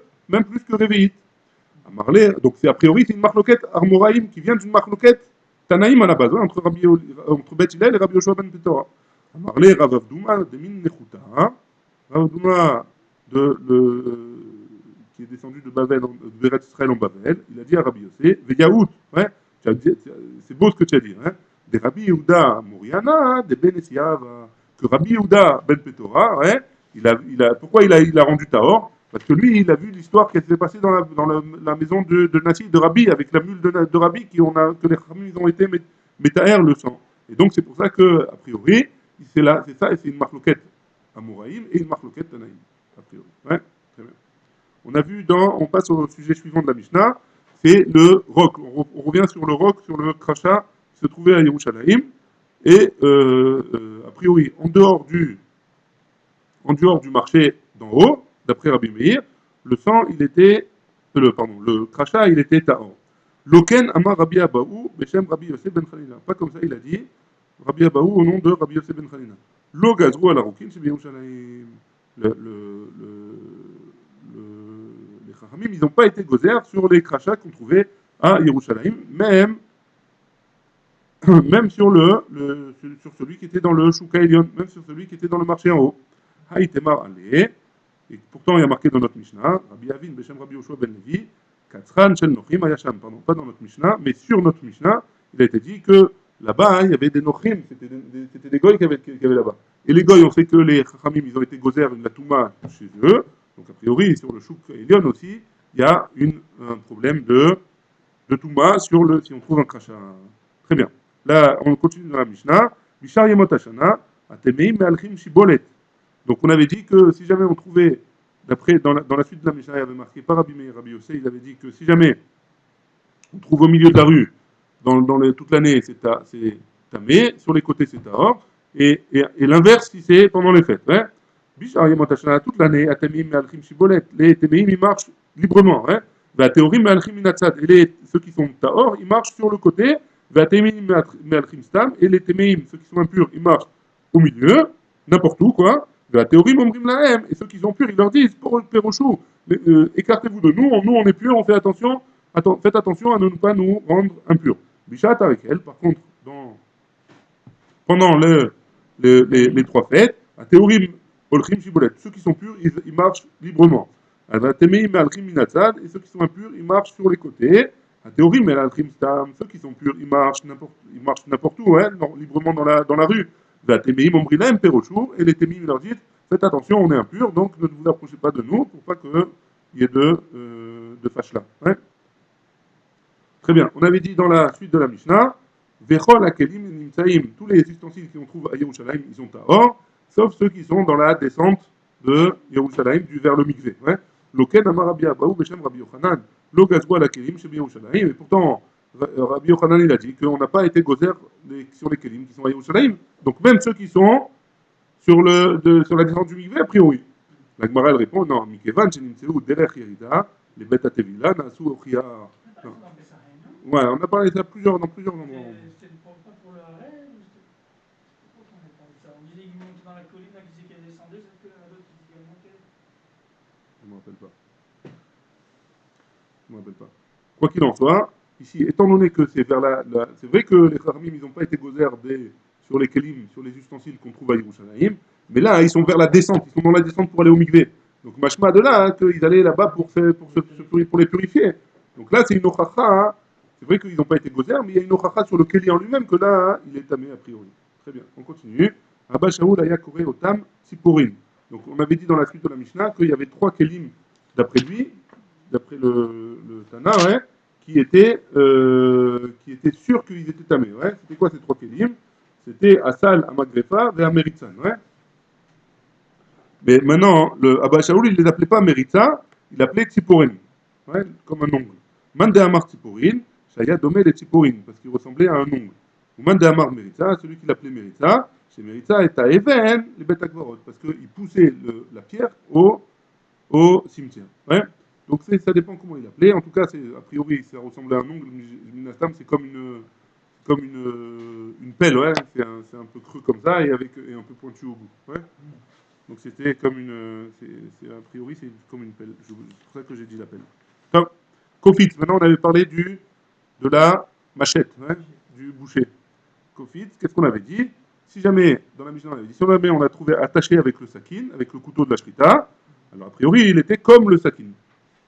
Réveillite. Donc c'est a priori c'est une marloquette Armoraïm qui vient d'une marloquette Tanaïm à la base, hein, entre Bet Hillel et Rabbi Yoshua ben Petora. Amarlé Rav Avdouma de Min Nechuta. Rav Avdouma qui est descendu de Babel, de Beret Israël en Babel, il a dit à Rabbi Yossé, Veyaout, ouais, c'est beau ce que tu as dit, hein, des Rabbi Yehuda Moriana, des Ben Esiava, que Rabbi Yehuda Ben Petora, ouais, pourquoi il a rendu Tahor? Parce que lui, il a vu l'histoire qui s'est passée dans la maison de Nassi, de Rabbi, avec la mule de Rabbi, que les Khamim, ils ont été métaher le sang. Et donc c'est pour ça que, a priori, c'est là, c'est ça, et c'est une marloquette Amoraïm et une marloquette Tanaïm. A priori. Ouais, très bien. On a vu on passe au sujet suivant de la Mishnah, c'est le roc. On revient sur le roc, sur le crachat qui se trouvait à Yerushalayim. Et a priori, en dehors du marché d'en haut, d'après Rabbi Meir, le sang, le crachat, il était tahor. Loken amar Rabbi Abaou, Beshem Rabbi Yosef ben Khalina. Pas comme ça, il a dit, Rabbi Abaou au nom de Rabbi Yosef ben Khalina. Lo gazrou ala rokin, c'est Yerushalayim. Les Chachamim, ils n'ont pas été gozer sur les crachats qu'on trouvait à Yerushalayim, même sur sur celui qui était dans le Shuka Elion, même sur celui qui était dans le marché en haut. Haïtemar Alé, et pourtant il y a marqué dans notre Mishnah, Rabbi Avin, Beshem Rabbi Yoshua ben Levi, Katzran Shel Nochim Ayasham, pardon, pas dans notre Mishnah, mais sur notre Mishnah, il a été dit que là-bas, il y avait des Nochim, c'était des goy qui avaient là-bas. Et les goy, on sait que les Chachamim, ils ont été gozer une Touma chez eux, donc a priori, sur le Shuka Elion aussi, il y a un problème de Touma si on trouve un crachat. Très bien. Là, on continue dans la Mishnah. Bishar Yemot Hashana, Atemeim Me'alchim Shibolet. Donc, on avait dit que si jamais on trouvait, dans la suite de la Mishnah, il y avait marqué par Rabbi Meir, Rabbi Yossé, il avait dit que si jamais on trouve au milieu de la rue, toute l'année, c'est tamé, sur les côtés, c'est tahor, et l'inverse si c'est pendant les fêtes. Hein. Bishar Yemot Hashana, toute l'année, Atemeim Me'alchim Shibolet. Les Temeim, ils marchent librement. Hein. Et ceux qui sont tahor, ils marchent sur le côté. Et les téméim, ceux qui sont impurs, ils marchent au milieu, n'importe où, quoi. Et ceux qui sont purs, ils leur disent, Pérochou, écartez-vous de nous, on est purs, on fait attention, faites attention à ne pas nous rendre impurs. Bichat avec elle, par contre, pendant les trois fêtes, à Théorim, Olchim Shibolet, ceux qui sont purs, ils marchent librement. Et ceux qui sont impurs, ils marchent sur les côtés. A théorie, mais ceux qui sont purs, ils marchent n'importe où, hein, librement dans la rue. Et les témim leur disent, faites attention, on est impurs, donc ne vous approchez pas de nous pour pas qu'il y ait de fâche là. Hein. Très bien, on avait dit dans la suite de la Mishnah, Vechol akelim nimtsaim, tous les ustensiles qu'on trouve à Yerushalayim, ils sont tahor, sauf ceux qui sont dans la descente de Yerushalayim vers le mikvé. Ouais. Loken amar Rabbi Abaou Beshem Rabbi Yochanan. Et pourtant, Rabbi Yochanan il a dit qu'on n'a pas été gozer sur les kelim qui sont à Yerushalayim. Donc même ceux qui sont sur la descente du mikvé, a priori. La Gemara elle répond non, Mikevan, Shenintseu, Derech Yerida, les Beta Tevila, Nasu Ochia. Ouais, on a parlé de ça dans plusieurs endroits.
C'était pas pour le arrêt ou c'était pourquoi on a parlé de ça? On disait qu'il montait dans la colline, là, qui disait qu'elle descendait, c'est que l'autre qui disait qu'elle montait.
Je ne me rappelle pas. Quoi qu'il en soit, ici, étant donné que c'est vers c'est vrai que les Chachamim, ils n'ont pas été gozer sur les kelim, sur les ustensiles qu'on trouve à Yerushalayim, mais là, ils sont vers la descente, ils sont dans la descente pour aller au mikvé. Donc, machma de là, hein, qu'ils allaient là-bas pour les purifier. Donc là, c'est une ochacha, hein. C'est vrai qu'ils n'ont pas été gozer, mais il y a une ochacha sur le keli en lui-même que là, hein, il est tamé a priori. Très bien, on continue. Abba Shaul aya koré otam tziporim. Donc, on avait dit dans la suite de la Mishnah qu'il y avait 3 kelim d'après lui, d'après le Tana, ouais, qui étaient sûrs qu'ils étaient tamés. Ouais. C'était quoi ces 3 kelim? C'était Asal, Amagrefa et Ameritzan. Ouais. Mais maintenant, le Abba Shaul, il ne les appelait pas Meritza, il l'appelait Tziporin, ouais, comme un ongle. Mande Amar Tziporin, Shaya Domé les Tziporin, parce qu'il ressemblait à un ongle. Ou Mande Amar Meritza, celui qui l'appelait Meritza, chez Meritza est à Even, les bêtes akvarot, parce qu'il poussait la pierre au cimetière. Ouais. Donc ça dépend comment il l'appelait. En tout cas, a priori, ça ressemblait à un ongle. Minastam, c'est comme une pelle, ouais. C'est un peu creux comme ça et un peu pointu au bout. Ouais. Donc c'était comme a priori, c'est comme une pelle. C'est pour ça que j'ai dit la pelle. Donc, Kofit. Maintenant, on avait parlé de la machette, ouais, du boucher. Kofit, qu'est-ce qu'on avait dit? Si jamais, dans la Mishnah, on avait dit, si jamais on l'a trouvé attaché avec le sakin, avec le couteau de la shrita, alors a priori, il était comme le sakin.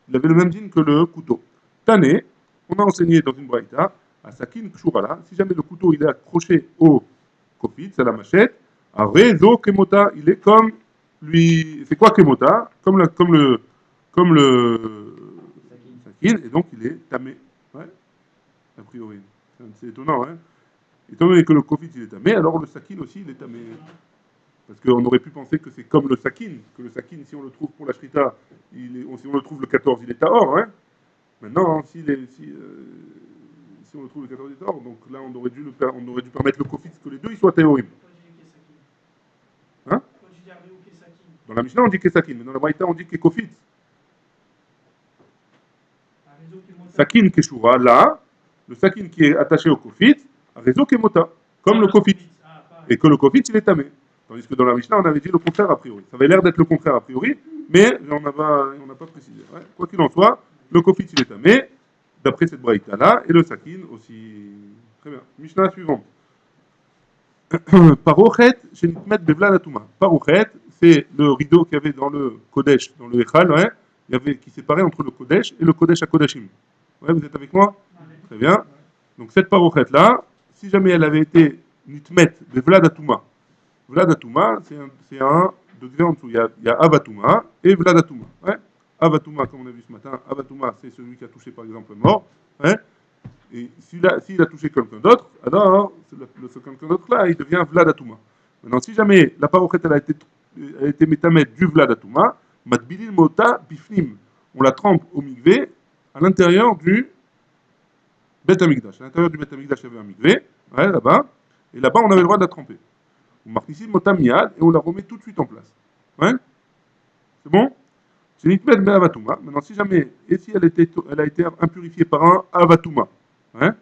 Il avait le même din que le couteau. Tané, on a enseigné dans une braïta, à sakin kshurala, si jamais le couteau il est accroché au kofit, c'est la machette, à rezo kemota, il est comme lui. C'est quoi kemota? Comme le sakin, et donc il est tamé. Ouais, a priori. C'est étonnant, hein. Étant donné que le kofit il est tamé, alors le sakin aussi il est tamé. Parce qu'on aurait pu penser que c'est comme le sakin, que le sakin, si on le trouve pour la shrita, si on le trouve le 14, il est tahor, hein. Maintenant, si on le trouve le 14, il est tahor, donc là on aurait dû permettre le kofit que les deux ils soient théorim. Hein? Dans la Mishnah on dit kesakin, mais dans la Braïta on dit kekofit. Sakin keshura, là, le sakin qui est attaché au kofit, a réseau kemota, comme le kofit. Et que le kofit il est tamé. Tandis que dans la Mishnah, on avait dit le contraire a priori. Ça avait l'air d'être le contraire a priori, mais on n'a pas précisé. Ouais. Quoi qu'il en soit, le kofit il est tamé, d'après cette braïta-là, et le sakin aussi. Très bien. Mishnah suivante. Parochet, chez Nitmet Bevla Natuma. Parochet, c'est le rideau qu'il y avait dans le Kodesh, dans le Echal, ouais, qui séparait entre le Kodesh et le Kodesh à Kodashim. Ouais, vous êtes avec moi? Très bien. Donc cette parochet-là, si jamais elle avait été Nitmet Bevla Natuma, Vladatuma, c'est un degré en dessous. Il y a Avatuma et Vladatuma. Ouais. Avatuma, comme on a vu ce matin, Avatuma, c'est celui qui a touché par exemple un mort. Ouais. Et s'il a touché quelqu'un d'autre, alors ce quelqu'un d'autre-là, il devient Vladatuma. Maintenant, si jamais la parochet elle a été métamètre du Vladatuma, Matbilil Mota Bifnim, on la trempe au migvé à l'intérieur du Bet Amikdash. À l'intérieur du Bet Amikdash, il y avait un migvé, ouais, là-bas, et là-bas, on avait le droit de la tremper. On marque ici Motamiad et on la remet tout de suite en place. Ouais. C'est bon? C'est Nitmet be Avatuma. Maintenant, si jamais, et si elle a été impurifiée par un Avatuma, hein?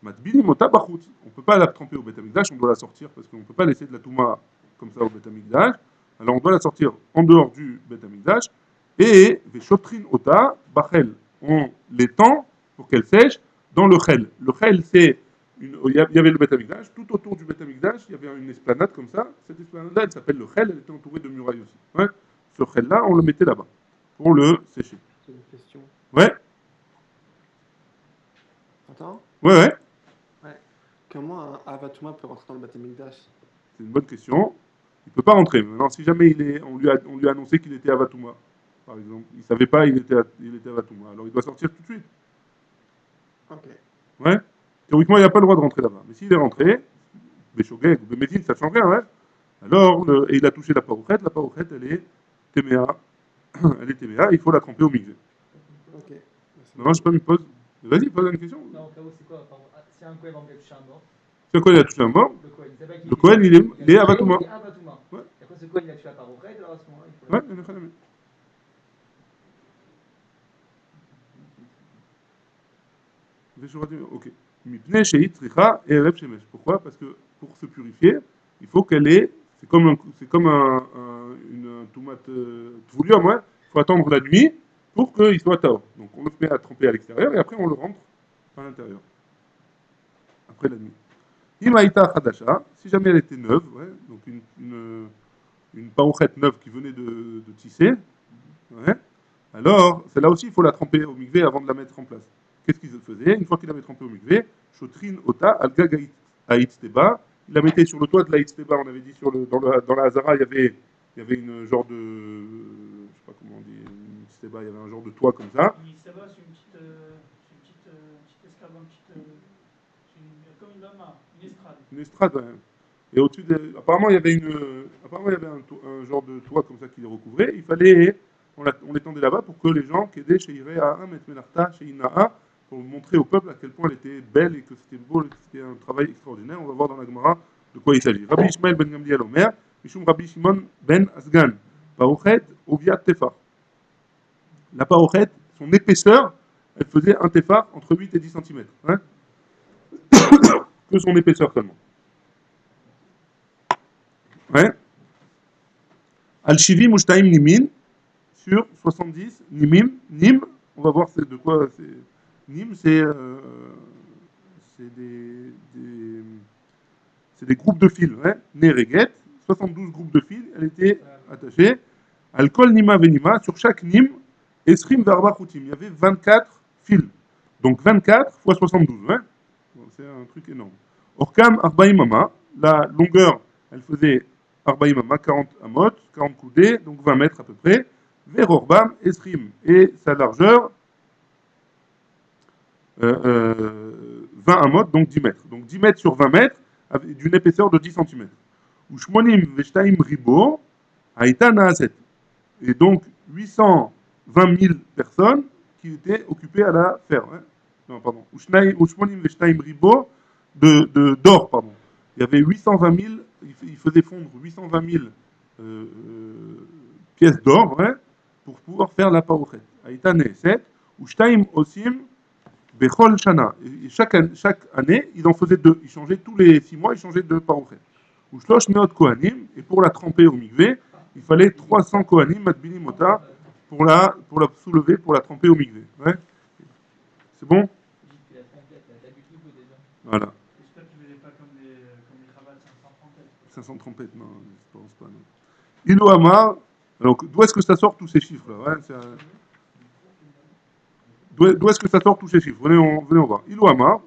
Matbini Mota Bachut. On ne peut pas la tremper au Bet Amikdash, on doit la sortir parce qu'on ne peut pas laisser de la Touma comme ça au Bet Amikdash. Alors on doit la sortir en dehors du Bet Amikdash et Veshotrin Ota Bachel. On l'étend pour qu'elle sèche dans le Chel. Le Chel, c'est il y avait le Bet Amikdash, tout autour du Bet Amikdash, il y avait une esplanade comme ça. Cette esplanade-là, elle s'appelle le Chel, elle était entourée de murailles aussi. Ouais. Ce Chel-là, on le mettait là-bas pour le sécher.
C'est une question.
Ouais.
Attends.
Ouais.
Comment un Avatuma peut rentrer dans le Beth Amikdash?
C'est une bonne question. Il ne peut pas rentrer. Maintenant, si jamais on lui a annoncé qu'il était Avatuma, par exemple, il ne savait pas qu'il était Avatuma, alors il doit sortir tout de suite.
Ok.
Ouais. Théoriquement, il n'a pas le droit de rentrer là-bas. Mais s'il est rentré, Béchogeg ou Bémédine, ça ne change rien, ouais. Alors, et il a touché la parochet, elle est Téméa. Elle est Téméa, il faut la tremper au migvé.
Ok.
Non, je ne sais pas, me pose. Vas-y, pose une question.
Non, au cas où, c'est quoi? Si un Kohen va toucher un mort,
Si un Kohen a touché un mort,
le Kohen,
il est Avatuma.
Il est Avatuma.
Ouais.
Et après, ce Kohen, il a tué la parochet, alors à ce moment-là, il faut
Ouais, il y en a fait. Ok. Mipnei Sheit Tricha et Erev Shemesh. Pourquoi? Parce que pour se purifier, il faut qu'elle ait. C'est comme une tomate tvoulium, ouais. Il faut attendre la nuit pour qu'il soit tao. Donc on le met à tremper à l'extérieur et après on le rentre à l'intérieur. Après la nuit. Imaïta Khadasha, si jamais elle était neuve, ouais, donc une parochette neuve qui venait de tisser, ouais, alors celle-là aussi il faut la tremper au migvé avant de la mettre en place. Qu'est-ce qu'il faisait? Une fois qu'il l'avait trempé au migvé, Shotrin Ota Algag Haïtsteba, il la mettait sur le toit de l'Haïtsteba, on avait dit dans la Hazara, il y avait une genre de. Je sais pas comment on dit, une Haïtsteba, il y avait un genre de toit comme ça.
Une Istaba, c'est une petite esclave, comme une lama, une estrade.
Une estrade, ouais. Et au-dessus, apparemment, il y avait un genre de toit comme ça qui les recouvrait. On l'étendait là-bas pour que les gens qui aidaient chez Iréa, Metmenarta, chez Inaa, pour montrer au peuple à quel point elle était belle et que c'était beau, et que c'était un travail extraordinaire. On va voir dans la Gemara de quoi il s'agit. Rabbi Ishmael ben Gamliel Omer, Mishum Rabbi Shimon ben Asgan, Parochet, Oviat Tefar. La parochet, son épaisseur, elle faisait un tefar entre 8 et 10 cm. Hein, que son épaisseur seulement. Ouais. Al-Shivi Mushtaim Nimin, sur 70, Nimim, Nim, on va voir de quoi c'est. Nim, c'est des groupes de fils, hein. Nereget, 72 groupes de fils, elle était attachée. Al-Kol Nima Venima, sur chaque Nim, Esrim Varba Choutim, il y avait 24 fils. Donc 24 fois 72, hein. Bon, c'est un truc énorme. Orkam Arbaïmama, la longueur, elle faisait Arbaïmama, 40 amot, 40 coudées, donc 20 mètres à peu près. Verorbam Esrim, et sa largeur, 20 amot, donc 10 mètres. Donc 10 mètres sur 20 mètres, d'une épaisseur de 10 cm. Ou shmonim veshtaim ribo, haïta naaset. Et donc 820 000 personnes qui étaient occupées à la faire. Hein. Non, pardon. Ou shmonim veshtaim ribo, d'or, pardon. Il y avait 820 000, il faisait fondre 820 000 pièces d'or, hein, pour pouvoir faire la parochet. Haïta naaset, ou shtaim osim, Bechol Shana. Et chaque année, il en faisait deux. Il changeait tous les 6 mois, il changeait deux parochet. Ou Shlosh Meot Kohanim, et pour la tremper au mikvé, il fallait 300 Kohanim, Matbini Mota, pour la soulever, pour la tremper au mikvé. Ouais. C'est bon? Voilà.
J'espère que tu ne faisais pas comme les Chabad
500 trompettes, non, je pense pas. Non. Ilo Amar, donc d'où est-ce que ça sort tous ces chiffres-là? Ouais, d'où est-ce que ça sort tous ces chiffres? Venez, on voir. Ilo Amar,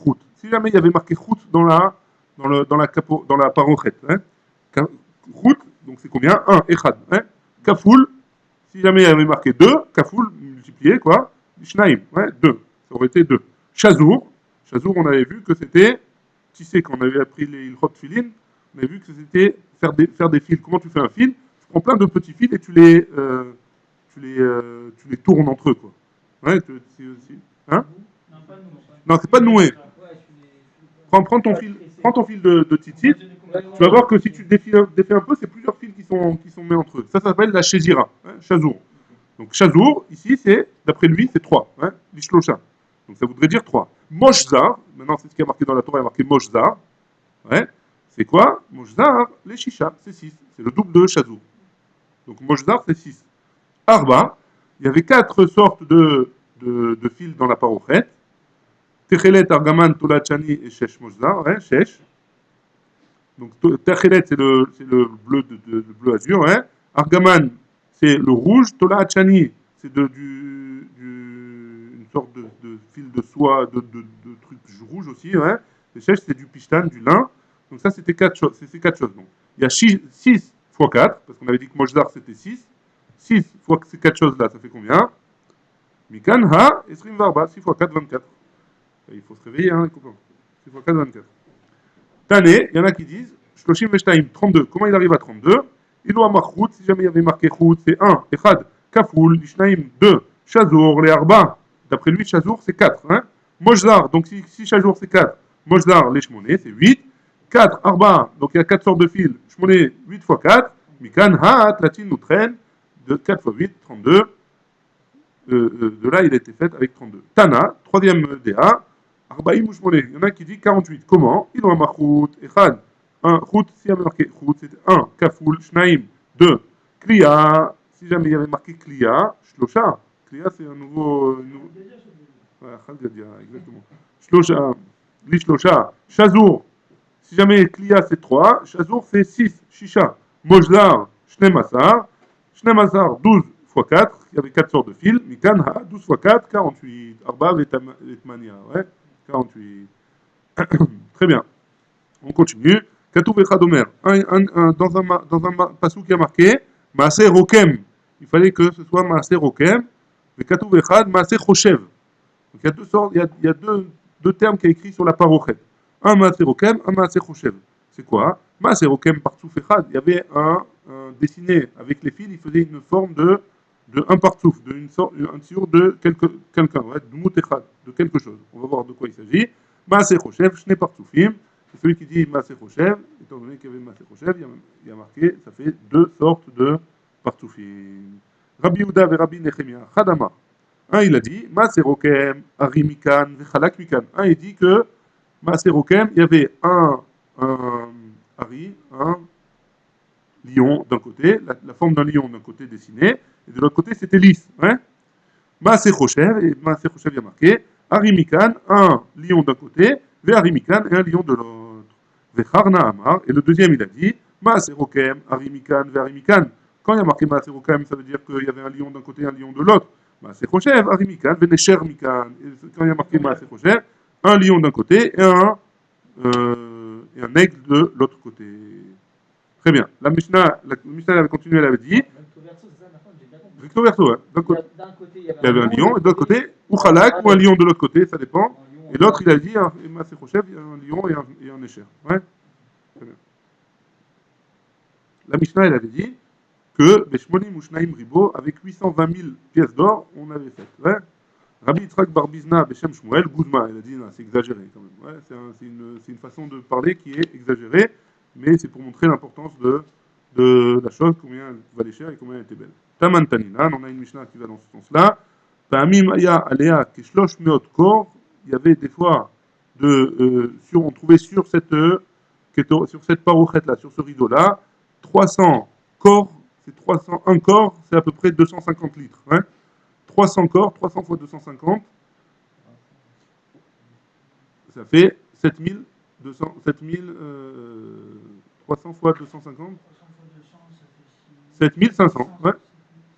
Chout. Si jamais il y avait marqué Chout dans la parochet, hein? Chout, donc c'est combien? 1, Echad. Hein? Kafoul, si jamais il y avait marqué 2, Kafoul, multiplié, quoi? Shnaim, ouais, 2. Ça aurait été 2. Chazour, on avait vu que c'était, tu sais, quand on avait appris les Ilchot Filin, on avait vu que c'était faire des fils. Comment tu fais un fil? Tu prends plein de petits fils et tu les tournes entre eux, quoi. Ouais, c'est aussi. Hein?
Non, pas nous.
Non, c'est pas noué. Prends ton fil de tzitzit. Tu vas voir que si tu défais un peu, c'est plusieurs fils qui sont mis entre eux. Ça s'appelle la shezira, hein, chazour. Donc chazour, ici, d'après lui, c'est 3. Hein, l'ishlosha. Donc ça voudrait dire 3. Moshzar, maintenant c'est ce qui a marqué dans la Torah, il y a marqué Moshzar. Ouais, c'est quoi? Moshzar, les shisha, c'est 6. C'est le double de chazour. Donc Moshzar, c'est 6. Arba, il y avait 4 sortes de fils dans la parochet. Techelet, Argaman, Tolachani et Shesh Moshzar, hein, Shesh. Donc Techelet, c'est le bleu, le bleu azur. Hein. Argaman, c'est le rouge. Tolachani, c'est une sorte de fil de soie, de truc rouge aussi. Hein. Et Shesh, c'est du pishtan, du lin. Donc ça, c'était 4 choses. C'est ces 4 choses. Donc, il y a 6 x 4, parce qu'on avait dit que Moshzar, c'était 6. 6 fois ces 4 choses-là, ça fait combien? Mikan ha, esrim varba, 6 x 4, 24. Il faut se réveiller, hein, les copains. 6 x 4, 24. Tané, il y en a qui disent, Shloshim Veshtaim, 32. Comment il arrive à 32? Il doit marquer Chout, si jamais il y avait marqué Chout, c'est 1. Echad, Kafoul, Lishnaim, 2. Chazour, les Arba. D'après lui, Chazour, c'est 4. Hein? Mojzar, donc si Chazour, c'est 4. Mojzar, les Shmoné, c'est 8. 4, Arba, donc il y a 4 sortes de fils. Shmoné, 8 x 4. Mikan, ha, Tlatin, nous traîne. De 4 x 8, 32. De là, il a été fait avec 32. Tana, troisième DA. Arbaïm ou Shmoné. Il y en a qui dit 48. Comment? Il doit marquer Chout, Echad. 1, Chout, si il y avait marqué Chout, c'était 1. Kafoul, Shnaim, 2. Kliya, si jamais il y avait marqué Kliya, Shlosha. Kliya, c'est un nouveau. Ouais, Khalgadia, exactement. Shlosha, Lishlosha. Chazour, si jamais Kliya c'est 3, Chazour c'est 6. Shisha. Mojlar, Shnemasar. Shnemasar, 12 x 4. Il y avait 4 sortes de fils. Mikanha, 12 x 4, 48. Arba, Vetmania, ouais, 48. Très bien. On continue. Katou Vechadomer. Dans un passou qui a marqué Maaseh Rokem. Il fallait que ce soit Maaseh Rokem. Mais Katou Vechad, Maaseh Choshev. Donc il y a deux sortes, il y a deux termes qui est écrit sur la parochet. Un Maaseh Rokem, un Maaseh Choshev. C'est quoi? Maaseh Rokem par Echad. Il y avait un dessiné avec les fils, il faisait une forme de un partsouf, un tiour de quelqu'un, ouais, de Moutechad, de quelque chose. On va voir de quoi il s'agit. Maaseh Choshev, Shne Partsoufim. C'est celui qui dit Maaseh Choshev, étant donné qu'il y avait Maaseh Choshev, il y a marqué, ça fait 2 sortes de partsoufim. Rabbi Yehuda et Rabbi Nechemia, Chadama. Un, il a dit Maaseh Rokem, Ari Mikan, Vechalak Mikan. Un, il dit que Maaseh Rokem, il y avait un Ari, un lion d'un côté, la forme d'un lion d'un côté dessiné, et de l'autre côté c'était lisse. Hein? Maaseh Choshev, et Maaseh Choshev, il y a marqué Ari Mikan, un lion d'un côté, Ve Ari Mikan, et un lion de l'autre. Vecharna Amar, et le deuxième il a dit Maaseh Rokem, Ari Mikan, Ve Ari Mikan. Quand il y a marqué Maaseh Rokem, ça veut dire qu'il y avait un lion d'un côté et un lion de l'autre. Maaseh Choshev, Ari Mikan, Ve Nesher Mikan. Et quand il y a marqué Maaseh Choshev, un lion d'un côté et un aigle de l'autre côté. Très bien. La Mishnah avait continué, elle avait dit Recto verso, ouais. D'un côté,
D'un côté, il
il y avait un lion, et de l'autre côté, ou
un
Khalak, ou un lion de l'autre côté, ça dépend.
lion,
Et l'autre, il a dit, Massé Rochev, il y a un lion et un écher. Ouais, très bien. La Mishnah, elle avait dit que Beshmonim Ushnaim Ribo, avec 820 000 pièces d'or, on avait fait. Ouais. Rabbi Yitzhak Barbizna Beshem Shmuel, Guzma, il a dit, non, c'est exagéré quand même. Ouais, c'est une façon de parler qui est exagérée, mais c'est pour montrer l'importance de la chose, combien elle valait cher et combien elle était belle. Taman Tanina, on a une Mishnah qui va dans ce sens-là. Ta'amim Aya Alea Keshlosh Meot Kor, il y avait des fois, on trouvait sur cette parochette-là, sur ce rideau-là, 300 corps, c'est 301 corps, c'est à peu près 250 litres. Hein. 300 corps, 300 fois 250, ça fait 7200, 300 fois 250,
300 fois 200, ça fait
7500, ouais,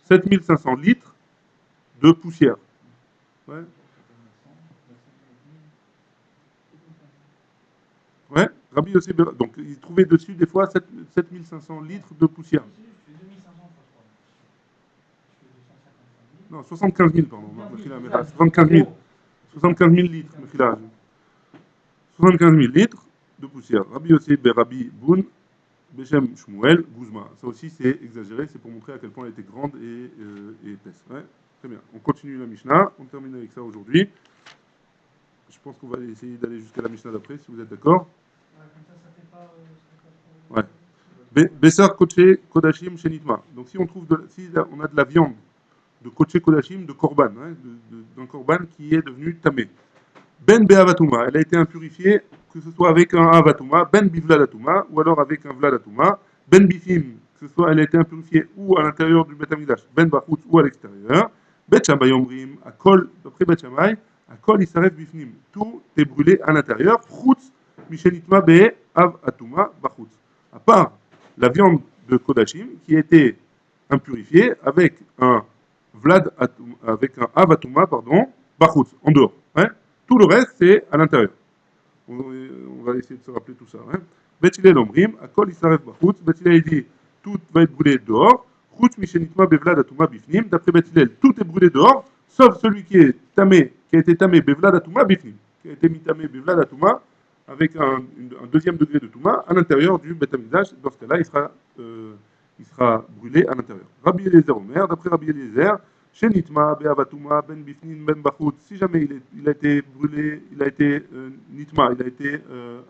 7500 litres de poussière. Ouais, ouais, Rabbi Yossi, donc il trouvait dessus des fois 7500 litres de poussière.
Je fais 2500 fois 3. Je fais 250 000.
Non, 75 000, pardon. 75 000. 75 000 litres, 75 000 litres de poussière. Rabbi Yossi, Rabbi Boun, Beshem Shmuel, Guzma. Ça aussi, c'est exagéré, c'est pour montrer à quel point elle était grande et épaisse. Ouais, très bien. On continue la Mishnah, on termine avec ça aujourd'hui. Je pense qu'on va essayer d'aller jusqu'à la Mishnah d'après, si vous êtes d'accord.
Ouais, comme ça fait pas trop.
Ouais. Bessar Koché Kodashim Shenitma. Donc si on trouve si on a de la viande de Koché Kodashim, de Korban, hein, d'un Korban qui est devenu tamé. Ben Be'avatuma, elle a été impurifiée, que ce soit avec un Avatuma, Ben Bivladatuma, ou alors avec un Vladatuma, Ben Bifim, que ce soit elle a été impurifiée ou à l'intérieur du Bet Amidash, Ben Bachutz ou à l'extérieur. Bet Shammai Omrim, Akol, d'après Bet Shammai, Akol Isaref Bifnim, tout est brûlé à l'intérieur, Chutz, Mishenitma Be Avatuma Bachutz. À part la viande de Kodashim qui a été impurifiée avec un Avatuma, Bachutz, en dehors. Hein. Tout le reste, c'est à l'intérieur. On va essayer de se rappeler tout ça. Hein. Betilel Omrim, Akol Isaref Bachutz. Betilel dit tout va être brûlé dehors. Chutz Mishenitma Bevlad Atuma Bifnim. D'après Betilel, tout est brûlé dehors, sauf celui qui est tamé, qui a été tamé Bevlad Atuma Bifnim, qui a été mis tamé Bevlad Atuma avec un deuxième degré de Touma à l'intérieur du Bet Amidash. Dans ce cas-là, il sera brûlé à l'intérieur. Rabbi Eliezer Omer, d'après Rabbi Eliezer, Shenitma, Be'avatuma, Ben Bifnin, Ben Bachut, si jamais il a été brûlé, il a été Nitma, il a été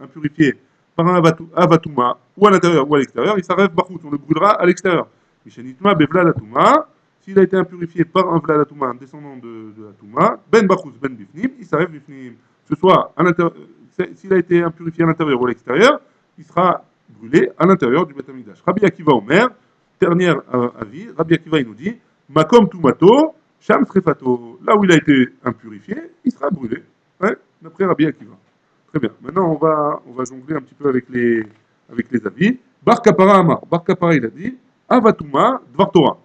impurifié par un Avatuma, ou à l'intérieur ou à l'extérieur, il s'arrête Bachut, on le brûlera à l'extérieur. Shenitma, Bevladatuma, s'il a été impurifié par un Vladatuma, un descendant de la Touma, Ben Bachut, Ben Bifnim, il s'arrête Bifnim. Que ce soit à l'intérieur, s'il a été impurifié à l'intérieur ou à l'extérieur, il sera brûlé à l'intérieur du Bet Amidash. Rabbi Akiva Omer, dernier avis, Rabbi Akiva il nous dit, Makom Tumato, Sham Srefato. Là où il a été impurifié, il sera brûlé. Ouais, d'après Rabbi Akiva. Très bien. Maintenant, on va jongler un petit peu avec les avis. Bar Kapara Amar. Bar Kapara, il a dit Avatuma, Dvar Torah.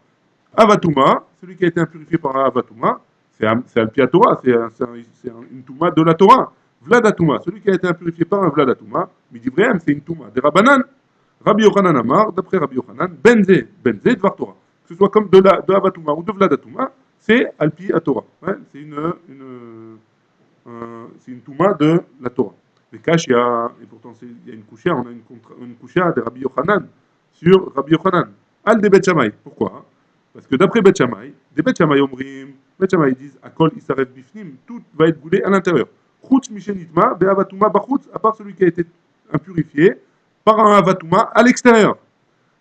Avatuma, celui qui a été impurifié par un Avatuma, c'est Alpia Torah, c'est une Touma de la Torah. Vladatuma, celui qui a été impurifié par un Vladatuma, Midivreem, c'est une Touma de Rabbanan. Rabbi Yochanan Amar, d'après Rabbi Yochanan, Benze, Dvar Torah. Que ce soit comme de Avatuma ou de Vladatuma, c'est Alpi à Torah. Ouais, c'est une Touma de la Torah. Les Kashia, et pourtant il y a une Kushia, on a une Kushia de Rabbi Yochanan sur Rabbi Yochanan. Al de Bet Shammai. Pourquoi? Parce que d'après Bet Shammai, des Bet Shammai Omrim, Bet Shammai disent Akol Isaref Bifnim, tout va être brûlé à l'intérieur. Chutz Mishenitma, Be'avatuma Bachutz, à part celui qui a été impurifié par un Avatuma à l'extérieur.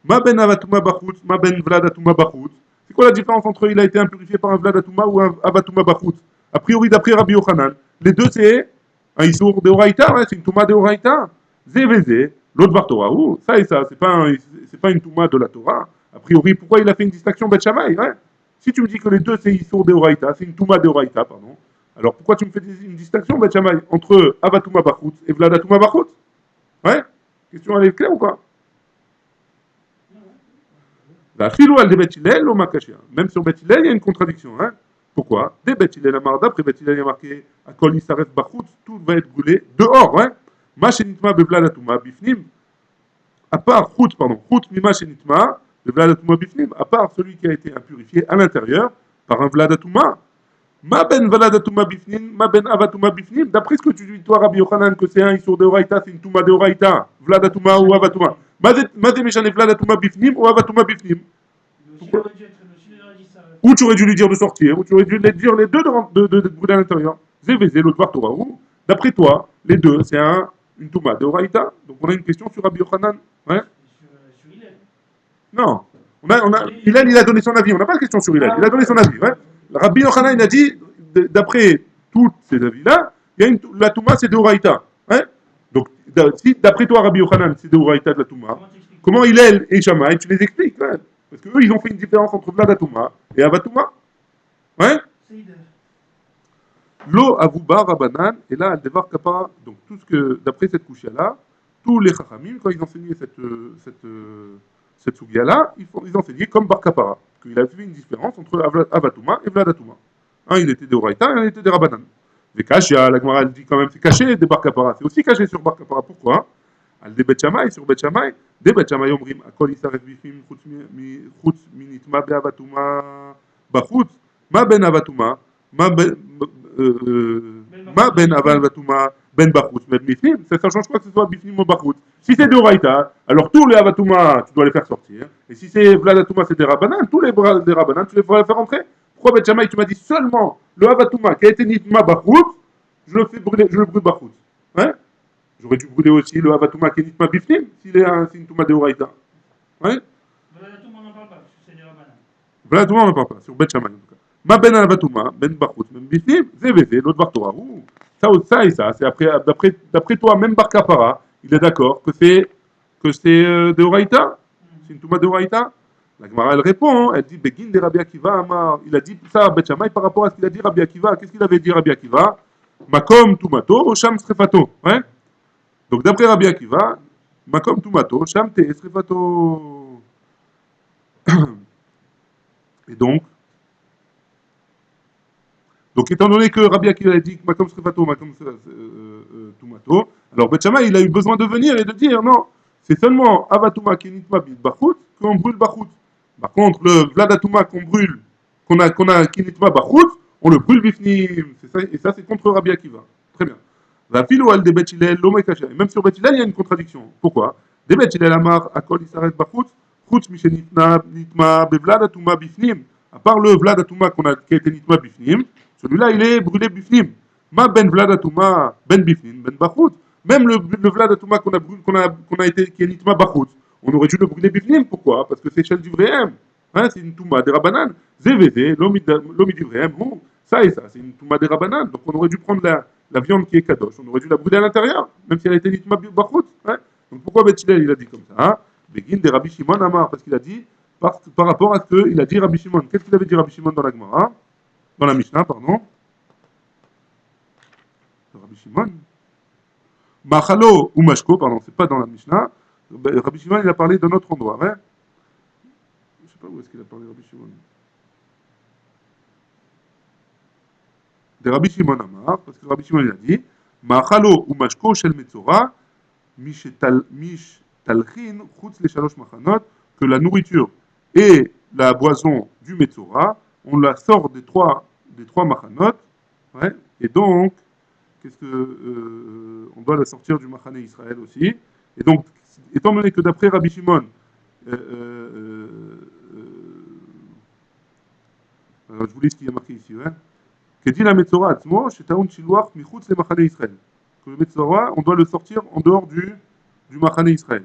Ma ben Avatuma Bachutz, ma ben Vladatuma Bachutz. C'est quoi la différence entre il a été impurifié par un Vladatuma ou un Avatuma Bachutz? A priori, d'après Rabbi Yochanan, les deux c'est un Issour de Horaïta, ouais, c'est une Touma de Horaïta. Zévézé, l'autre Var Torah, ça et ça, c'est pas une Touma de la Torah. A priori, pourquoi il a fait une distinction Bet Shammai, ouais? Si tu me dis que les deux c'est Issour de Horaïta, c'est une Touma de Horaïta, pardon. Alors pourquoi tu me fais une distinction Bet Shammai entre Avatuma Bachutz et Vladatuma Bachutz? Ouais? Question elle est claire ou pas? La filoual de Bethilel, même sur Bethilel, il y a une contradiction. Hein. Pourquoi? Des Bethilel, d'après Bethilel, il y a marqué Akol Isaref Bachutz, tout va être brûlé dehors. Hein. Machenitma Bevladatuma Bifnim, à part Chutz, Mima Shenitma, le Vlad Atouma Bifnim, à part celui qui a été impurifié à l'intérieur par un Vlad Atouma. Ma ben Vlad Atouma Bifnim, ma ben Avatouma Bifnim. D'après ce que tu dis, toi, Rabbi Yochanan, que c'est un Issour de Horaïta, c'est une Touma de Horaïta, Vlad Atouma ou Avatouma. Madé Méchané Vlad Atouma Bifnim ou Avatouma Bifnim.
Le aurait dû être, le Chine aurait dit ça.
Ou tu aurais dû lui dire de sortir, ou tu aurais dû lui dire les deux de brûler à l'intérieur. Zévézé, l'autre var Torah. D'après toi, les deux, c'est une Touma de Horaïta. Donc on a une question sur Rabbi Yochanan. Ouais.
Sur Hillel.
Non. Hillel, il a donné son avis. On n'a pas de question sur Hillel. Il a donné son avis. Ouais. Rabbi Yochanan, il a dit, d'après tous ces avis-là, la Touma, c'est de Horaïta. Ouais. Donc, si d'après toi, Rabbi Yochanan, c'est de Horaïta de la Touma, comment Hillel et Shammai, tu les expliques? Ouais. Parce qu'eux, ils ont fait une différence entre Vlad Touma et Avatouma. Ouais.
C'est Hillel.
Lo Avouba Rabanan, et là, Al-Devar Kapara. Donc, tout ce que, d'après cette couchia-là, tous les Chachamim, quand ils enseignaient cette Sugia-là, ils enseignaient comme Bar Kapara, qu'il avait fait une différence entre Avatouma et Vladatouma. Un, il était de Horaïta, et un, il était de Rabanan. Les Kashia, la Gemara dit quand même, c'est caché des Bar Kapara. C'est aussi caché sur Bar Kapara. Pourquoi? Al de Bet Shammai, sur Bet Shammai, des Bet Shammai Omrim, Akol Yisaref Bifim, Chutz Minitma Be'Avatuma, Bachutz, Ma Ben Avatuma, Ma Ben Avatuma, Ben Bachutz, Ben Bifim, ça change quoi que ce soit Bifim ou Bachutz. Si c'est de Horaïta, alors tous les Avatuma, tu dois les faire sortir. Et si c'est Vladatuma, c'est des Rabbanan, tous les des Rabbanan, tu les feras faire rentrer. Pourquoi Bet Shammai, tu m'as dit seulement le Avatuma qui a été Nitma Bachutz, je le brûle Bachutz. Hein? J'aurais dû brûler aussi le Avatuma qui est Nitma Bifnim, s'il est une Touma de Horaïta. Ouais?
Vladatuma, on n'en parle pas, parce que c'est des Rabbanan.
Vladatuma, on n'en parle pas, sur Bet Shammai en tout cas. Ma Ben Avatuma, Ben Bachutz, Ben Bifnim, Zévézé, l'autre Bar Torah. Ça et ça, c'est d'après toi, même Bar Kapara, il est d'accord que c'est de Horaïta. C'est une Touma de Horaïta. La Gemara, elle répond, elle dit Begin de Rabbi Akiva Amar. Il a dit ça à Bet Shammai par rapport à ce qu'il a dit Rabbi Akiva. Qu'est-ce qu'il avait dit Rabbi Akiva? Makom Tumato, Sham Srefato. Ouais? Donc d'après Rabbi Akiva, Makom Tumato, Sham Te Srefato. Et donc, étant donné que Rabbi Akiva a dit Makom Srefato, Makom Tumato, alors Bet Shammai, il a eu besoin de venir et de dire non, c'est seulement Avatuma qui est Nitma Bid Bachut qu'on brûle Bachut. Par contre, le Vladatuma qu'on brûle, qu'on a qui est Nitma Bachut, on le brûle Bifnim. Et ça, c'est contre Rabbi Akiva. Très bien. La filo al de Bet Hillel, l'omekasha. Même sur Bet Hillel, il y a une contradiction. Pourquoi? De Bet Hillel Amar, Akol Isaret Bachut, Chutz Mishenitma Nitma Bevladatuma Bifnim. À part le Vladatuma qui a été Nitma Bifnim, celui-là, il est brûlé Bifnim. Ma Ben Vladatuma, Ben Bifnim, Ben Bachut. Même le Vladatuma qui est Nitma Bachut, on aurait dû le brûler Bifnim. Pourquoi? Parce que c'est celle du Vrehem. Hein, c'est une Touma des Rabbanan. Zévézé, l'homme du Vrehem. Bon, ça et ça, c'est une Touma des Rabbanan. Donc on aurait dû prendre la viande qui est Kadosh, on aurait dû la brûler à l'intérieur, même si elle a été Nitma Bachut. Hein. Donc pourquoi Bet Hillel, il a dit comme ça? Hein? Begin de Rabbi Shimon Amar, parce qu'il a dit, par rapport à ce qu'il a dit Rabbi Shimon. Qu'est-ce qu'il avait dit Rabbi Shimon dans la Gemara? Dans la Mishnah, pardon. Rabbi Shimon. Machalo ou Mashko, pardon, c'est pas dans la Mishnah. Rabbi Shimon, il a parlé d'un autre endroit. Hein? Je sais pas où est-ce qu'il a parlé Rabbi Shimon. De Rabbi Shimon Amar, parce que Rabbi Shimon il a dit Machalo ou Mashko shel Metzora, mish talchin chutz le shalosh machanot, que la nourriture et la boisson du Metzora, on la sort des trois machanot, ouais, et donc, on doit la sortir du Machané Israël aussi. Et donc, étant donné que d'après Rabbi Shimon, alors je vous lis ce qu'il y a marqué ici, hein. Que dit la Metzora Atzmo, Shetaun Shiluach Michutz le Machané Israël. Que le Metzora, on doit le sortir en dehors du Machané Israël.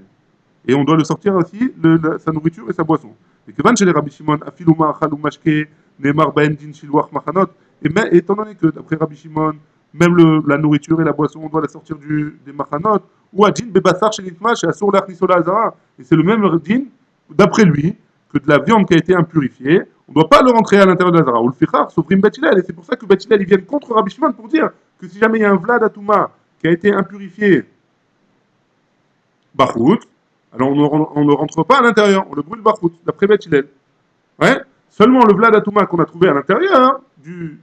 Et on doit le sortir aussi, sa nourriture et sa boisson. Et que van chez les Rabbi Shimon, Afiluma, Achal ou Mashke, Neymar Baen Din Shiluach Machanot. Et étant donné que d'après Rabbi Shimon, même la nourriture et la boisson, on doit la sortir des Machanot. Ou à Din Bebassar chez Nitma, chez Asur Lachnisola Azara. Et c'est le même Din, d'après lui, que de la viande qui a été impurifiée, on ne doit pas le rentrer à l'intérieur de la Zara. Ou le Fichar, Sofrim Bet Hillel. Et c'est pour ça que Bet Hillel, ils viennent contre Rabbi Shimon pour dire que si jamais il y a un Vlad Atouma qui a été impurifié, Bachut, alors on ne rentre pas à l'intérieur, on le brûle Bachut, d'après Bet Hillel. Ouais. Seulement le Vlad Atouma qu'on a trouvé à l'intérieur du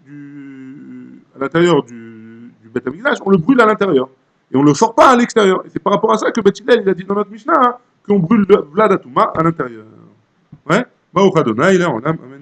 Bet Hamikdash, on le brûle à l'intérieur. Et on ne le sort pas à l'extérieur. Et c'est par rapport à ça que Bet Hillel, il a dit dans notre Mishnah, qu'on brûle le Vlad Atouma à l'intérieur. Ouais. Baruch Adonai, là, on l'aime. Amen.